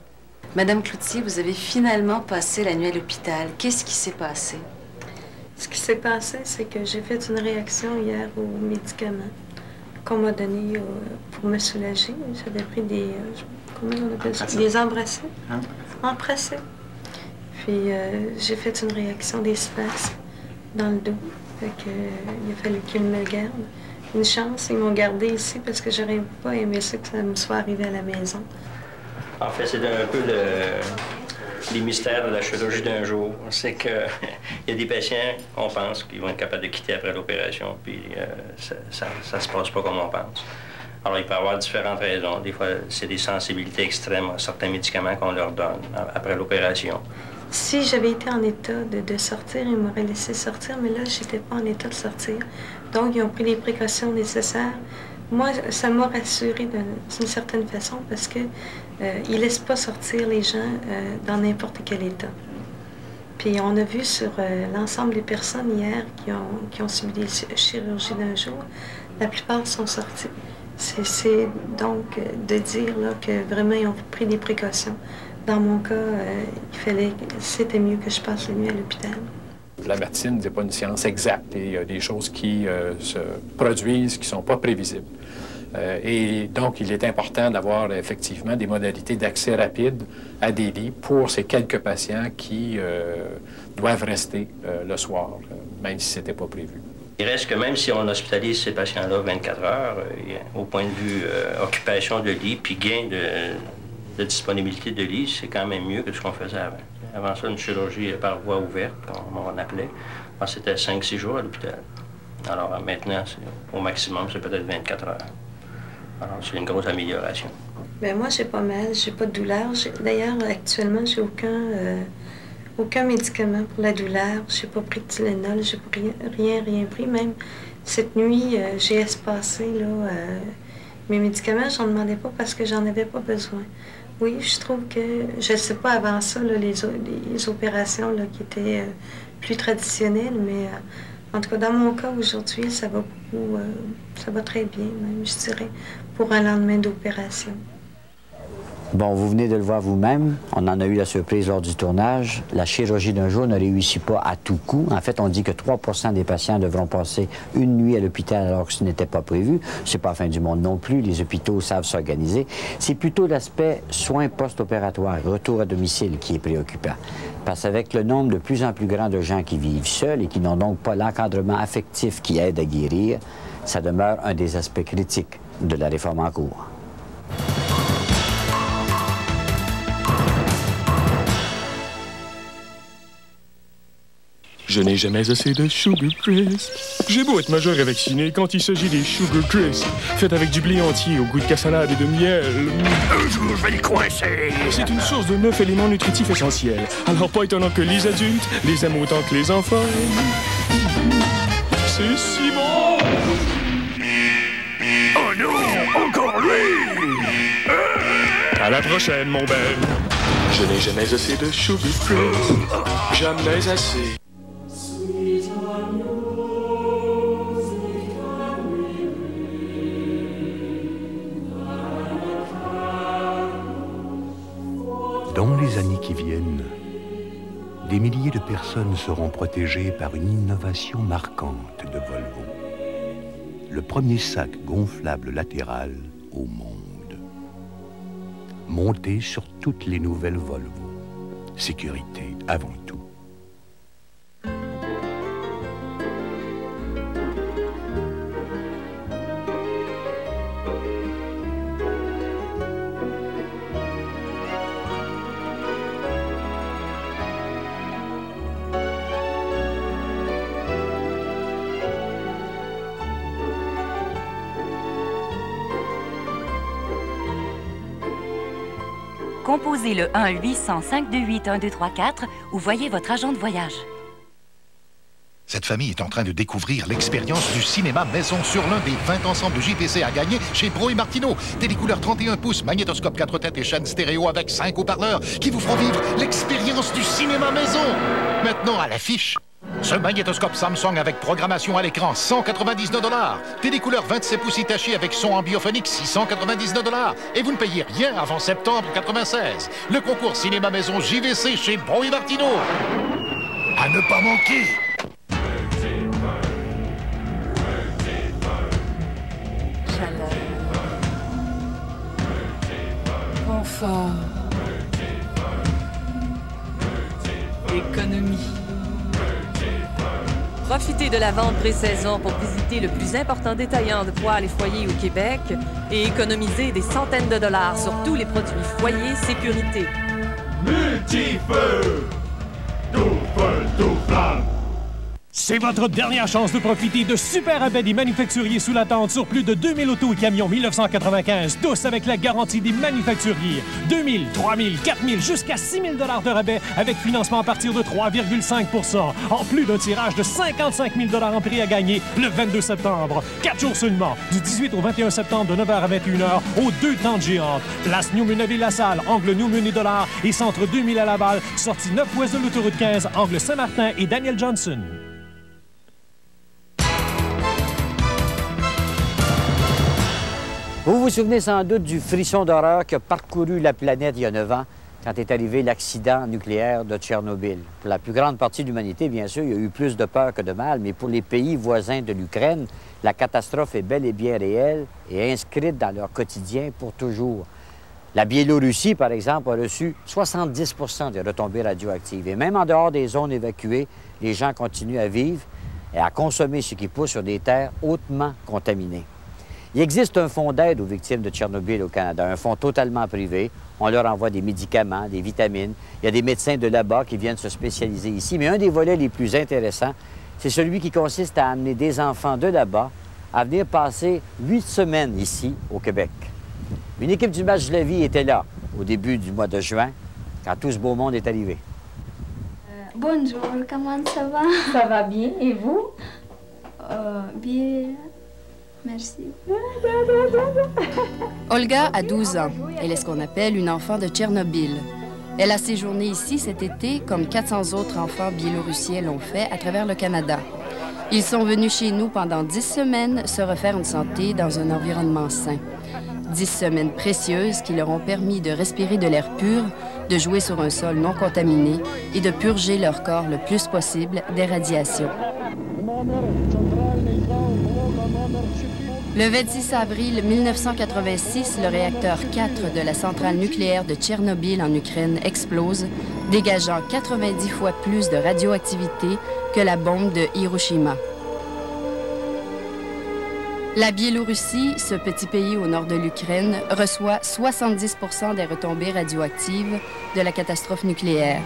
Madame Cloutier, vous avez finalement passé la nuit à l'hôpital. Qu'est-ce qui s'est passé? Ce qui s'est passé, c'est que j'ai fait une réaction hier aux médicaments qu'on m'a donnés pour me soulager. J'avais pris des... comment on appelle ça? Des embrassés. Embrassés. Puis j'ai fait une réaction des spasmes dans le dos. Fait que, il a fallu qu'ils me gardent. Une chance, ils m'ont gardé ici parce que j'aurais pas aimé ça que ça me soit arrivé à la maison. En fait, c'est un peu les mystères de la chirurgie d'un jour. C'est qu'il y a des patients, on pense, qui vont être capables de quitter après l'opération, puis ça se passe pas comme on pense. Alors, il peut y avoir différentes raisons. Des fois, c'est des sensibilités extrêmes à certains médicaments qu'on leur donne après l'opération. Si j'avais été en état de sortir, ils m'auraient laissé sortir, mais là, j'étais pas en état de sortir. Donc, ils ont pris les précautions nécessaires. Moi, ça m'a rassurée d'une certaine façon parce que ils laissent pas sortir les gens dans n'importe quel état. Puis on a vu sur l'ensemble des personnes hier qui ont subi des chirurgies d'un jour, la plupart sont sortis. C'est donc de dire là, que vraiment ils ont pris des précautions. Dans mon cas, c'était mieux que je passe la nuit à l'hôpital. La médecine n'est pas une science exacte et il y a des choses qui se produisent qui ne sont pas prévisibles. Et donc, il est important d'avoir effectivement des modalités d'accès rapide à des lits pour ces quelques patients qui doivent rester le soir, même si ce n'était pas prévu. Il reste que même si on hospitalise ces patients-là 24 heures, au point de vue occupation de lit puis gain de disponibilité de lits, c'est quand même mieux que ce qu'on faisait avant. Avant ça, une chirurgie par voie ouverte, comme on appelait, c'était 5-6 jours à l'hôpital. Alors maintenant, au maximum, c'est peut-être 24 heures. Alors c'est une grosse amélioration. Bien, moi, j'ai pas mal, j'ai pas de douleur. D'ailleurs, actuellement, j'ai aucun médicament pour la douleur. J'ai pas pris de Tylenol, j'ai rien pris. Même cette nuit, j'ai espacé là, mes médicaments. J'en demandais pas parce que j'en avais pas besoin. Oui, je trouve que, je sais pas avant ça, là, les opérations là, qui étaient plus traditionnelles, mais en tout cas, dans mon cas aujourd'hui, ça va beaucoup, ça va très bien, même, je dirais, pour un lendemain d'opération. Bon, vous venez de le voir vous-même. On en a eu la surprise lors du tournage. La chirurgie d'un jour ne réussit pas à tout coup. En fait, on dit que 3 % des patients devront passer une nuit à l'hôpital alors que ce n'était pas prévu. C'est pas la fin du monde non plus. Les hôpitaux savent s'organiser. C'est plutôt l'aspect soins post-opératoires, retour à domicile qui est préoccupant. Parce qu'avec le nombre de plus en plus grand de gens qui vivent seuls et qui n'ont donc pas l'encadrement affectif qui aide à guérir, ça demeure un des aspects critiques de la réforme en cours. Je n'ai jamais assez de Sugar Crisp. J'ai beau être majeur et vacciné, quand il s'agit des Sugar Crisp, faites avec du blé entier au goût de cassonade et de miel. Un jour, je vais les coincer. C'est une source de 9 éléments nutritifs essentiels. Alors pas étonnant que les adultes les aiment autant que les enfants. C'est si bon! Oh non, encore lui! À la prochaine, mon bel. Je n'ai jamais assez de Sugar Crisp. Jamais assez. Dans les années qui viennent, des milliers de personnes seront protégées par une innovation marquante de Volvo. Le premier sac gonflable latéral au monde. Monté sur toutes les nouvelles Volvo. Sécurité avant tout. Composez le 1-800-528-1234 ou voyez votre agent de voyage. Cette famille est en train de découvrir l'expérience du cinéma maison sur l'un des 20 ensembles JVC à gagner chez Bro et Martineau. Télécouleur 31 pouces, magnétoscope 4 têtes et chaîne stéréo avec 5 haut-parleurs qui vous feront vivre l'expérience du cinéma maison. Maintenant à l'affiche. Ce magnétoscope Samsung avec programmation à l'écran, 199 $. Télécouleur 27 pouces Hitachi avec son ambiophonique, 699 $. Et vous ne payez rien avant septembre 96. Le concours cinéma maison JVC chez Bro et Martineau. À ne pas manquer. Chaleur. Confort. Économie. Profitez de la vente pré-saison pour visiter le plus important détaillant de poêles et foyers au Québec et économiser des centaines de dollars sur tous les produits foyer sécurité. Multifeu! Tout feu, tout flamme! C'est votre dernière chance de profiter de super rabais des manufacturiers sous la tente sur plus de 2000 autos et camions 1995, tous avec la garantie des manufacturiers. 2000, 3000, 4000, jusqu'à 6000 $ de rabais avec financement à partir de 3,5 %, en plus d'un tirage de 55 000 $ en prix à gagner le 22 septembre. 4 jours seulement, du 18 au 21 septembre de 9h à 21h, aux 2 tentes géantes. Place Newman-Ville-la-Salle, angle Newman et Dollard, et centre 2000 à Laval, sortie 9 ouest de l'autoroute 15, angle Saint-Martin et Daniel Johnson. Vous vous souvenez sans doute du frisson d'horreur qui a parcouru la planète il y a 9 ans, quand est arrivé l'accident nucléaire de Tchernobyl. Pour la plus grande partie de l'humanité, bien sûr, il y a eu plus de peur que de mal, mais pour les pays voisins de l'Ukraine, la catastrophe est bel et bien réelle et inscrite dans leur quotidien pour toujours. La Biélorussie, par exemple, a reçu 70 % des retombées radioactives. Et même en dehors des zones évacuées, les gens continuent à vivre et à consommer ce qui pousse sur des terres hautement contaminées. Il existe un fonds d'aide aux victimes de Tchernobyl au Canada, un fonds totalement privé. On leur envoie des médicaments, des vitamines. Il y a des médecins de là-bas qui viennent se spécialiser ici. Mais un des volets les plus intéressants, c'est celui qui consiste à amener des enfants de là-bas à venir passer 8 semaines ici, au Québec. Une équipe du match de la vie était là au début du mois de juin, quand tout ce beau monde est arrivé. Bonjour, comment ça va? Ça va bien, et vous? Bien, merci. Olga a 12 ans. Elle est ce qu'on appelle une enfant de Tchernobyl. Elle a séjourné ici cet été, comme 400 autres enfants biélorussiens l'ont fait à travers le Canada. Ils sont venus chez nous pendant 10 semaines se refaire une santé dans un environnement sain. 10 semaines précieuses qui leur ont permis de respirer de l'air pur, de jouer sur un sol non contaminé et de purger leur corps le plus possible des radiations. Le 26 avril 1986, le réacteur 4 de la centrale nucléaire de Tchernobyl en Ukraine explose, dégageant 90 fois plus de radioactivité que la bombe de Hiroshima. La Biélorussie, ce petit pays au nord de l'Ukraine, reçoit 70 % des retombées radioactives de la catastrophe nucléaire.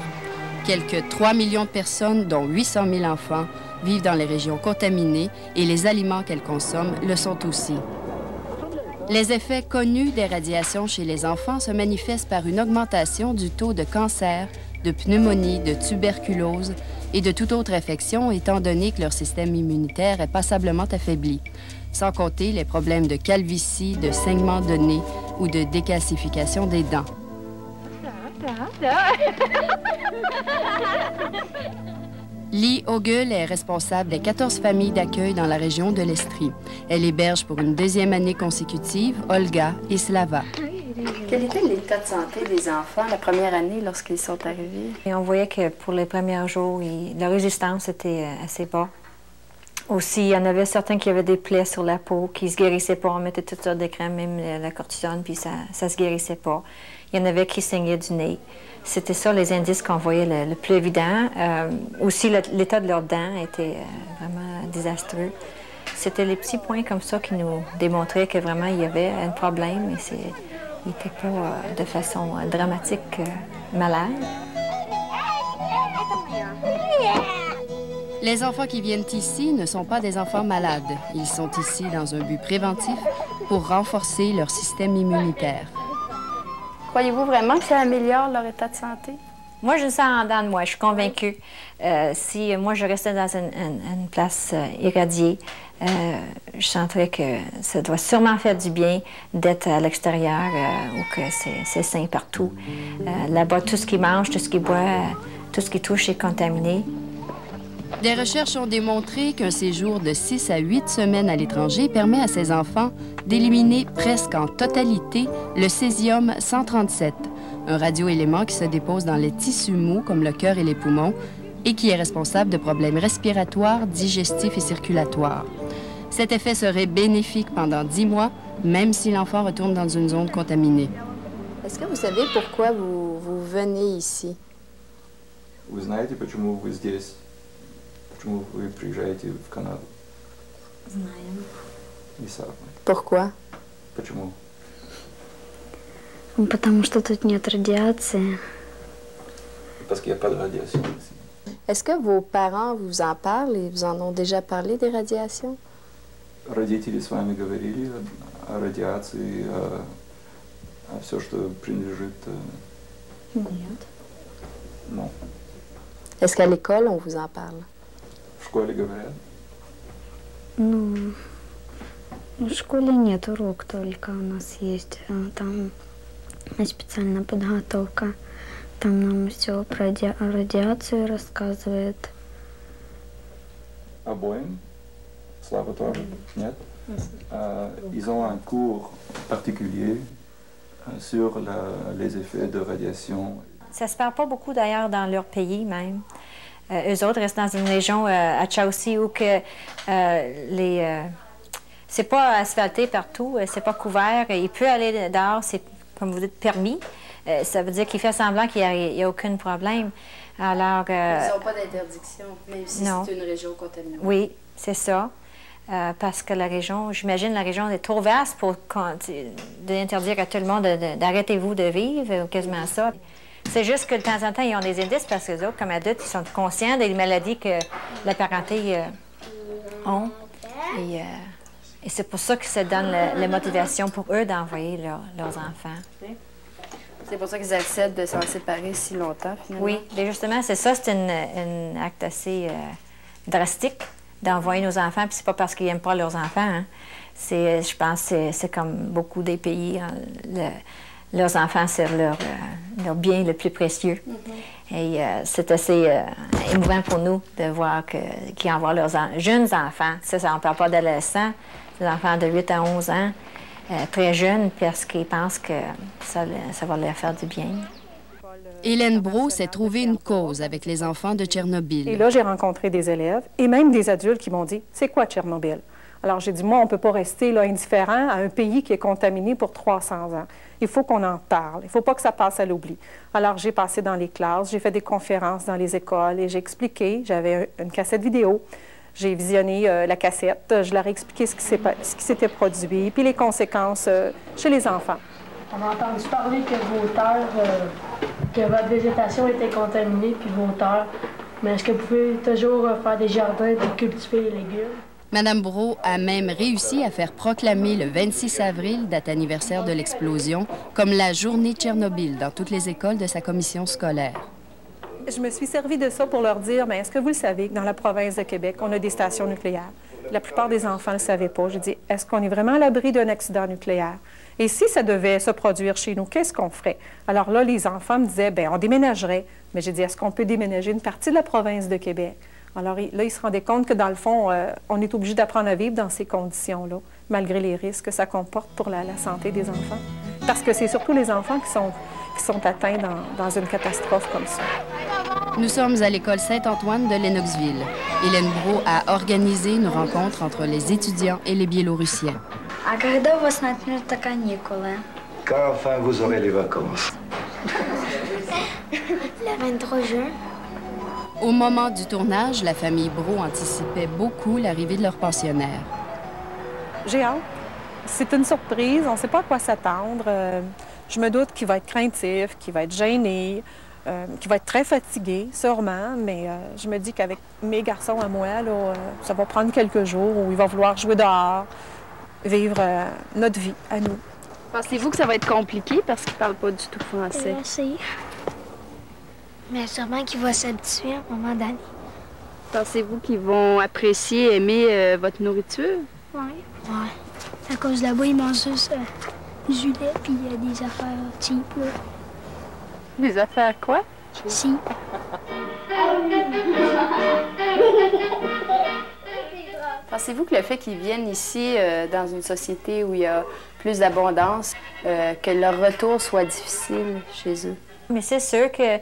Quelques 3 millions de personnes, dont 800 000 enfants, vivent dans les régions contaminées et les aliments qu'elles consomment le sont aussi. Les effets connus des radiations chez les enfants se manifestent par une augmentation du taux de cancer, de pneumonie, de tuberculose et de toute autre infection, étant donné que leur système immunitaire est passablement affaibli, sans compter les problèmes de calvitie, de saignement de nez ou de décalcification des dents. Lee Ogul est responsable des 14 familles d'accueil dans la région de l'Estrie. Elle héberge pour une deuxième année consécutive Olga et Slava. Quel était l'état de santé des enfants la première année lorsqu'ils sont arrivés? Et on voyait que pour les premiers jours, la résistance était assez bas. Aussi, il y en avait certains qui avaient des plaies sur la peau, qui ne se guérissaient pas. On mettait toutes sortes de crèmes, même la cortisone, puis ça ne se guérissait pas. Il y en avait qui saignaient du nez. C'était ça les indices qu'on voyait le plus évident. Aussi, l'état de leurs dents était vraiment désastreux. C'était les petits points comme ça qui nous démontraient que vraiment il y avait un problème, mais il n'était pas de façon dramatique malade. Les enfants qui viennent ici ne sont pas des enfants malades. Ils sont ici dans un but préventif pour renforcer leur système immunitaire. Croyez-vous vraiment que ça améliore leur état de santé? Moi, je le sens en dedans de moi. Je suis convaincue. Si moi, je restais dans une place irradiée, je sentirais que ça doit sûrement faire du bien d'être à l'extérieur où que c'est sain partout. Là-bas, tout ce qu'ils mangent, tout ce qu'ils boivent, tout ce qu'ils touchent est contaminé. Des recherches ont démontré qu'un séjour de 6 à 8 semaines à l'étranger permet à ces enfants d'éliminer presque en totalité le césium-137, un radioélément qui se dépose dans les tissus mous comme le cœur et les poumons et qui est responsable de problèmes respiratoires, digestifs et circulatoires. Cet effet serait bénéfique pendant 10 mois, même si l'enfant retourne dans une zone contaminée. Est-ce que vous savez pourquoi vous venez ici? Вы знаете, почему вы здесь? Почему вы приезжаете в Канаду? Знаем. Не самое. Pourquoi? Почему? Потому что тут нет радиации. Parce qu'il n'y a pas de radiation ici. Est-ce que vos parents vous en parlent et vous en ont déjà parlé des radiations? Родители с вами говорили о радиации, о все, что принадлежит... Нет. Non. Est-ce qu'à l'école, on vous en parle? В школе говорят? Ну, в школе нет урок, только у нас есть там специальная подготовка. Там нам все про радиацию рассказывает. Обоим? Слава тоже? Нет? Ils ont un cours particulier sur les effets de radiation. Ça se parle pas beaucoup d'ailleurs dans leur pays même. Eux autres restent dans une région à Chelsea où que c'est pas asphalté partout, c'est pas couvert. Il peut aller dehors, c'est comme vous dites permis. Ça veut dire qu'il fait semblant qu'il n'y a aucun problème. Alors, ils n'ont pas d'interdiction, même si c'est une région contaminée. Oui, c'est ça. parce que la région, j'imagine, la région est trop vaste pour d'interdire à tout le monde d'arrêtez-vous de vivre, ou quasiment ça. C'est juste que de temps en temps, ils ont des indices parce que les autres, comme adultes, ils sont conscients des maladies que la parenté ont. Et c'est pour ça que ça donne la motivation pour eux d'envoyer leurs enfants. C'est pour ça qu'ils acceptent de s'en séparer si longtemps, finalement? Oui, bien justement, c'est ça. C'est un acte assez drastique d'envoyer nos enfants. Puis c'est pas parce qu'ils n'aiment pas leurs enfants. Hein. Je pense que c'est comme beaucoup des pays. Hein, leurs enfants, c'est leur bien le plus précieux. Et c'est assez émouvant pour nous de voir qu'ils envoient leurs jeunes enfants. Ça, on ne parle pas d'adolescents, des enfants de 8 à 11 ans, très jeunes, parce qu'ils pensent que ça va leur faire du bien. Hélène Brault s'est trouvé une cause avec les enfants de Tchernobyl. Et là, j'ai rencontré des élèves et même des adultes qui m'ont dit « C'est quoi Tchernobyl? » Alors, j'ai dit « Moi, on ne peut pas rester là, indifférent à un pays qui est contaminé pour 300 ans. Il faut qu'on en parle. Il ne faut pas que ça passe à l'oubli. » Alors, j'ai passé dans les classes, j'ai fait des conférences dans les écoles et j'ai expliqué. J'avais une cassette vidéo. J'ai visionné la cassette. Je leur ai expliqué ce qui s'était produit, puis les conséquences chez les enfants. On a entendu parler que vos terres, que votre végétation était contaminée, puis vos terres. Mais est-ce que vous pouvez toujours faire des jardins pour cultiver les légumes? Madame Brault a même réussi à faire proclamer le 26 avril, date anniversaire de l'explosion, comme la journée Tchernobyl dans toutes les écoles de sa commission scolaire. Je me suis servi de ça pour leur dire, mais est-ce que vous le savez que dans la province de Québec, on a des stations nucléaires? La plupart des enfants ne le savaient pas. J'ai dit, est-ce qu'on est vraiment à l'abri d'un accident nucléaire? Et si ça devait se produire chez nous, qu'est-ce qu'on ferait? Alors là, les enfants me disaient, bien, on déménagerait. Mais j'ai dit, est-ce qu'on peut déménager une partie de la province de Québec? Alors là, ils se rendaient compte que, dans le fond, on est obligé d'apprendre à vivre dans ces conditions-là, malgré les risques que ça comporte pour la santé des enfants. Parce que c'est surtout les enfants qui sont atteints dans une catastrophe comme ça. Nous sommes à l'école Saint-Antoine de Lennoxville. Hélène Brault a organisé une rencontre entre les étudiants et les Biélorussiens. А когда у вас начнутся каникулы? Quand enfin vous aurez les vacances? Le 23 juin. Au moment du tournage, la famille Brault anticipait beaucoup l'arrivée de leur pensionnaire. J'ai hâte. C'est une surprise. On ne sait pas à quoi s'attendre. Je me doute qu'il va être craintif, qu'il va être gêné, qu'il va être très fatigué, sûrement. Mais je me dis qu'avec mes garçons à moi, là, ça va prendre quelques jours où il va vouloir jouer dehors, vivre notre vie à nous. Pensez-vous que ça va être compliqué parce qu'il ne parle pas du tout français? Merci. Mais sûrement qu'il va s'habituer à un moment donné. Pensez-vous qu'ils vont apprécier, aimer votre nourriture? Oui. Ouais. À cause là-bas, ils mangent juste du lait puis des affaires cheap. Là. Des affaires quoi? Si. Pensez-vous que le fait qu'ils viennent ici, dans une société où il y a plus d'abondance, que leur retour soit difficile chez eux? Mais c'est sûr que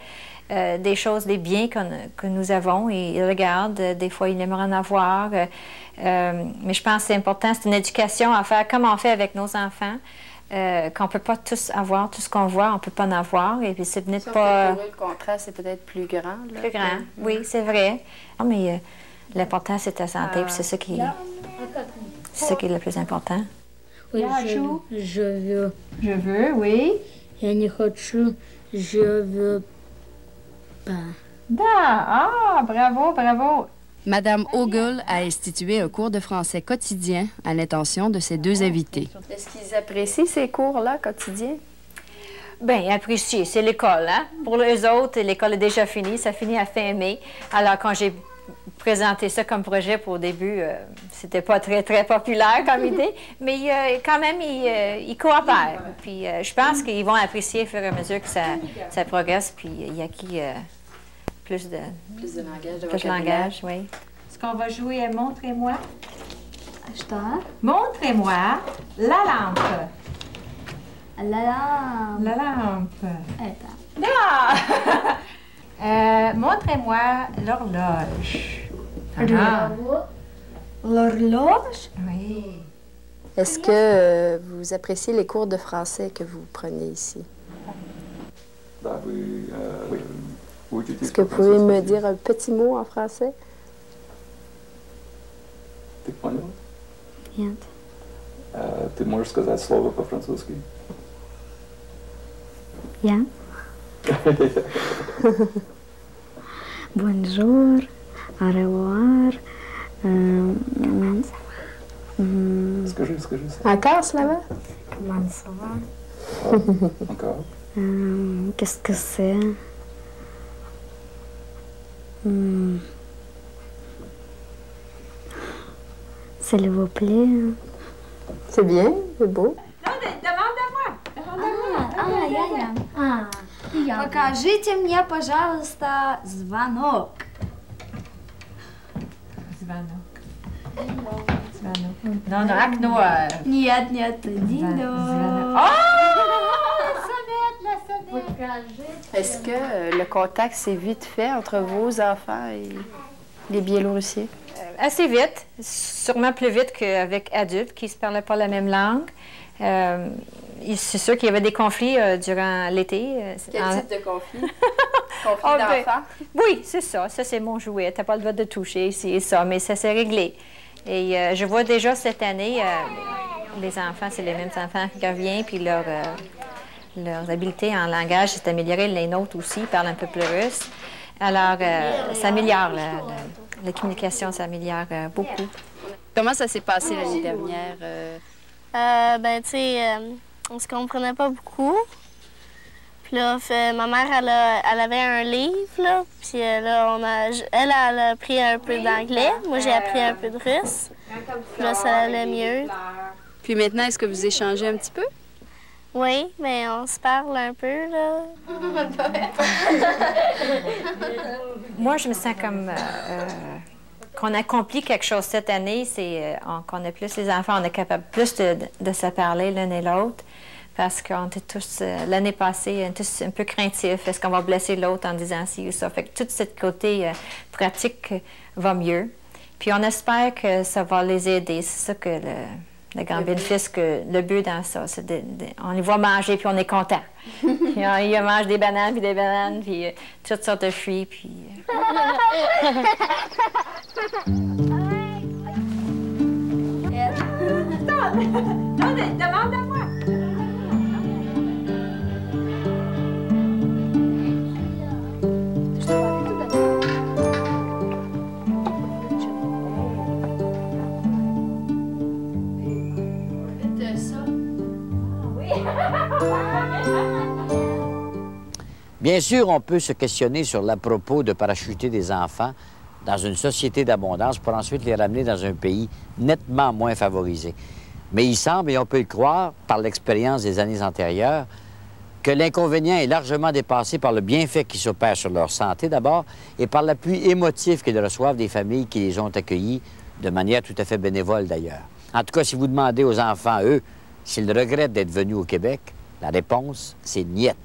des choses, des biens que nous avons, ils regardent, des fois ils aimeraient en avoir. Mais je pense que c'est important, c'est une éducation à faire comme on fait avec nos enfants, qu'on ne peut pas tous avoir, tout ce qu'on voit, on ne peut pas en avoir. Et puis c'est peut-être pas... Pour eux, le contraste est peut-être plus grand. Là. Plus grand, oui, c'est vrai. Mais l'important, c'est ta santé, puis c'est ça qui est le plus important. Oui, je veux. Je veux, oui. Я не хочу, je veux pas. Ah, bravo, bravo. Madame Ogle a institué un cours de français quotidien à l'intention de ses deux invités. Est-ce qu'ils apprécient ces cours-là quotidiens? Bien, apprécier, c'est l'école, hein? Pour les autres, l'école est déjà finie, ça finit à fin mai. Alors, quand j'ai présenté ça comme projet pour au début, c'était pas très, très populaire comme idée, mais quand même, ils coopèrent. Puis je pense qu'ils vont apprécier au fur et à mesure que ça progresse, puis il y a qui plus de langage, plus de langage, oui. Est-ce qu'on va jouer à Montrez-moi? Montrez-moi la lampe. La lampe. La lampe. Attends. Montrez-moi l'horloge. L'horloge? Oui. Est-ce que vous appréciez les cours de français que vous prenez ici? Oui. Est-ce que vous pouvez me dire un petit mot en français? Нет. Ты можешь сказать слово по-французски? Я? Bonjour, au revoir. Скажи ça. Encore, Slava? Comment ça va? Encore. Qu'est-ce que c'est? S'il vous plaît. C'est bien, c'est beau. Покажите мне, пожалуйста, звонок. Non, non, окно. Нет, нет, Dino. Est-ce que le contact s'est vite fait entre vos enfants et les Biélorussiens? Assez vite, sûrement plus vite qu'avec adultes qui ne se parlaient pas la même langue. C'est sûr qu'il y avait des conflits durant l'été. Quel type de conflit? Conflit d'enfants? Oui, c'est ça. Ça, c'est mon jouet. Tu n'as pas le droit de toucher ici et ça, mais ça s'est réglé. Et je vois déjà cette année, les enfants, c'est les mêmes enfants qui reviennent, puis leurs habiletés en langage s'est améliorée. Les nôtres aussi parlent un peu plus russe. Alors, ça améliore, la communication s'améliore beaucoup. Comment ça s'est passé l'année dernière? Ben, tu sais, on se comprenait pas beaucoup. Puis là, ma mère, elle avait un livre, là. Puis là, elle a appris un peu d'anglais. Moi, j'ai appris un peu de russe. Puis là, ça allait mieux. Puis maintenant, est-ce que vous échangez un petit peu? Oui, mais on se parle un peu, là. Moi, je me sens comme qu'on accomplit quelque chose cette année, c'est qu'on a plus les enfants, on est capable plus de se parler l'un et l'autre, parce qu'on était tous, l'année passée, on était tous un peu craintifs. Est-ce qu'on va blesser l'autre en disant ci ou ça? Fait que tout ce côté pratique va mieux. Puis on espère que ça va les aider. C'est ça que le grand bénéfice, que le but dans ça, c'est on les voit manger, puis on est content. Ils mangent des bananes, puis toutes sortes de fruits, puis... Demande à moi! Bien sûr, on peut se questionner sur l'à propos de parachuter des enfants dans une société d'abondance pour ensuite les ramener dans un pays nettement moins favorisé. Mais il semble, et on peut le croire par l'expérience des années antérieures, que l'inconvénient est largement dépassé par le bienfait qui s'opère sur leur santé d'abord et par l'appui émotif qu'ils reçoivent des familles qui les ont accueillis de manière tout à fait bénévole d'ailleurs. En tout cas, si vous demandez aux enfants, eux, s'ils regrettent d'être venus au Québec, la réponse, c'est niet.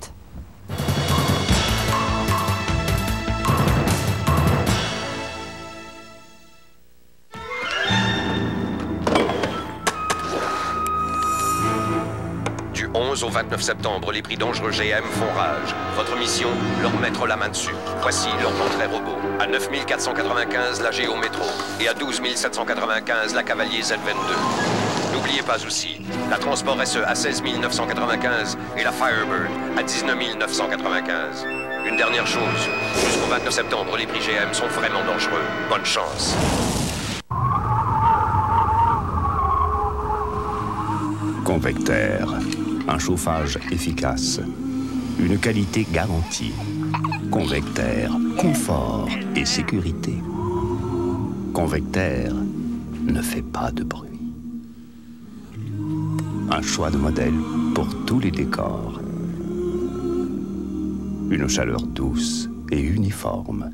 Du 11 au 29 septembre, les prix dangereux GM font rage. Votre mission, leur mettre la main dessus. Voici leur portrait robot. À 9 495, la Géo Métro. Et à 12 795, la Cavalier Z22. N'oubliez pas aussi, la Transport SE à 16 995 et la Firebird à 19 995. Une dernière chose, jusqu'au 29 septembre, les prix GM sont vraiment dangereux. Bonne chance. Convectaire, un chauffage efficace, une qualité garantie. Convectaire, confort et sécurité. Convectaire ne fait pas de bruit. Un choix de modèle pour tous les décors. Une chaleur douce et uniforme.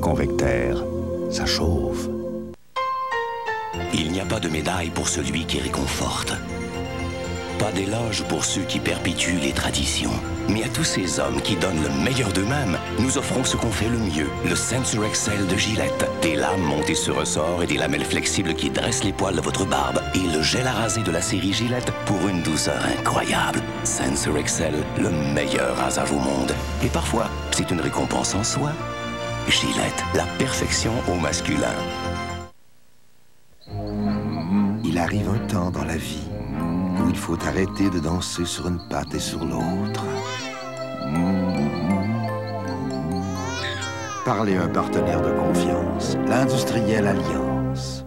Convectaire, ça chauffe. Il n'y a pas de médaille pour celui qui réconforte. Pas d'éloge pour ceux qui perpétuent les traditions. Mais à tous ces hommes qui donnent le meilleur d'eux-mêmes, nous offrons ce qu'on fait le mieux, le Sensor Excel de Gillette. Des lames montées sur ressort et des lamelles flexibles qui dressent les poils de votre barbe. Et le gel à raser de la série Gillette pour une douceur incroyable. Sensor Excel, le meilleur rasage au monde. Et parfois, c'est une récompense en soi. Gillette, la perfection au masculin. Il arrive un temps dans la vie où il faut arrêter de danser sur une patte et sur l'autre. Parlez à un partenaire de confiance, l'Industriel Alliance.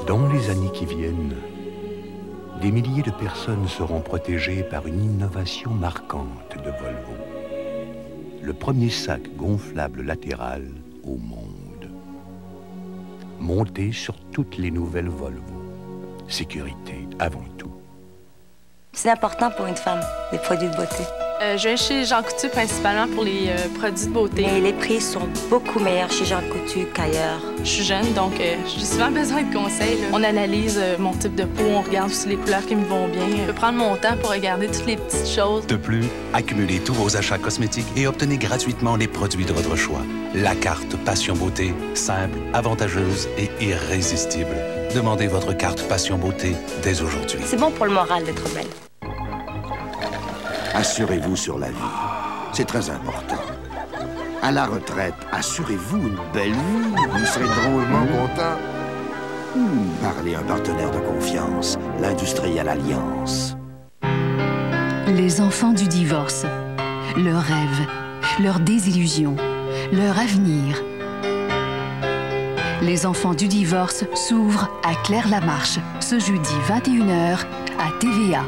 Dans les années qui viennent, des milliers de personnes seront protégées par une innovation marquante de Volvo. Le premier sac gonflable latéral au monde. Monté sur toutes les nouvelles Volvo. Sécurité avant tout. C'est important pour une femme, les produits de beauté. Je viens chez Jean Coutu principalement pour les produits de beauté. Mais les prix sont beaucoup meilleurs chez Jean Coutu qu'ailleurs. Je suis jeune, donc j'ai souvent besoin de conseils. On analyse mon type de peau, on regarde aussi les couleurs qui me vont bien. Je peux prendre mon temps pour regarder toutes les petites choses. De plus, accumulez tous vos achats cosmétiques et obtenez gratuitement les produits de votre choix. La carte Passion Beauté, simple, avantageuse et irrésistible. Demandez votre carte Passion Beauté dès aujourd'hui. C'est bon pour le moral d'être belle. Assurez-vous sur la vie. C'est très important. À la retraite, assurez-vous une belle vie. Vous serez drôlement content. Parlez à un partenaire de confiance, l'Industriel Alliance. Les enfants du divorce, leurs rêves, leurs désillusions, leur avenir. Les enfants du divorce s'ouvrent à Claire-Lamarche, ce jeudi 21h à TVA.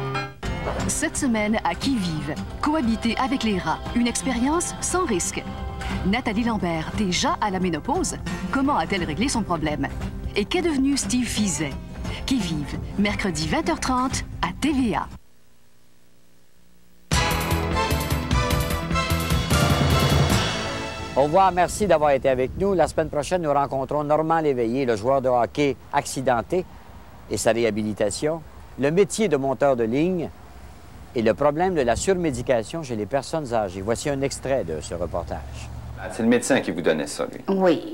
Cette semaine à Qui vive, cohabiter avec les rats, une expérience sans risque. Nathalie Lambert, déjà à la ménopause, comment a-t-elle réglé son problème? Et qu'est devenu Steve Fizet? Qui vive, mercredi 20h30 à TVA. Au revoir, merci d'avoir été avec nous. La semaine prochaine, nous rencontrons Normand Léveillé, le joueur de hockey accidenté et sa réhabilitation, le métier de monteur de ligne et le problème de la surmédication chez les personnes âgées. Voici un extrait de ce reportage. C'est le médecin qui vous donnait ça, lui? Oui.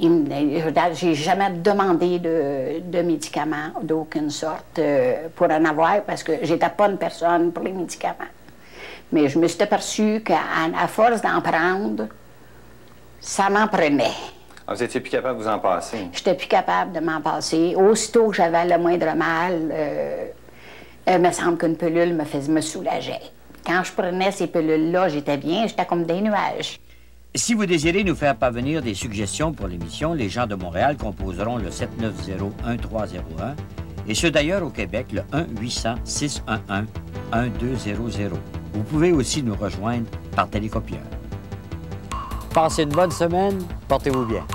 J'ai jamais demandé de médicaments d'aucune sorte pour en avoir parce que j'étais pas une personne pour les médicaments. Mais je me suis aperçue qu'à force d'en prendre, ça m'en prenait. Ah, vous étiez plus capable de vous en passer? J'étais plus capable de m'en passer. Aussitôt que j'avais le moindre mal, il me semble qu'une pilule me soulageait. Quand je prenais ces pilules-là, j'étais bien, j'étais comme des nuages. Si vous désirez nous faire parvenir des suggestions pour l'émission, les gens de Montréal composeront le 790-1301 et ceux d'ailleurs au Québec, le 1-800-611-1200. Vous pouvez aussi nous rejoindre par télécopieur. Passez une bonne semaine, portez-vous bien.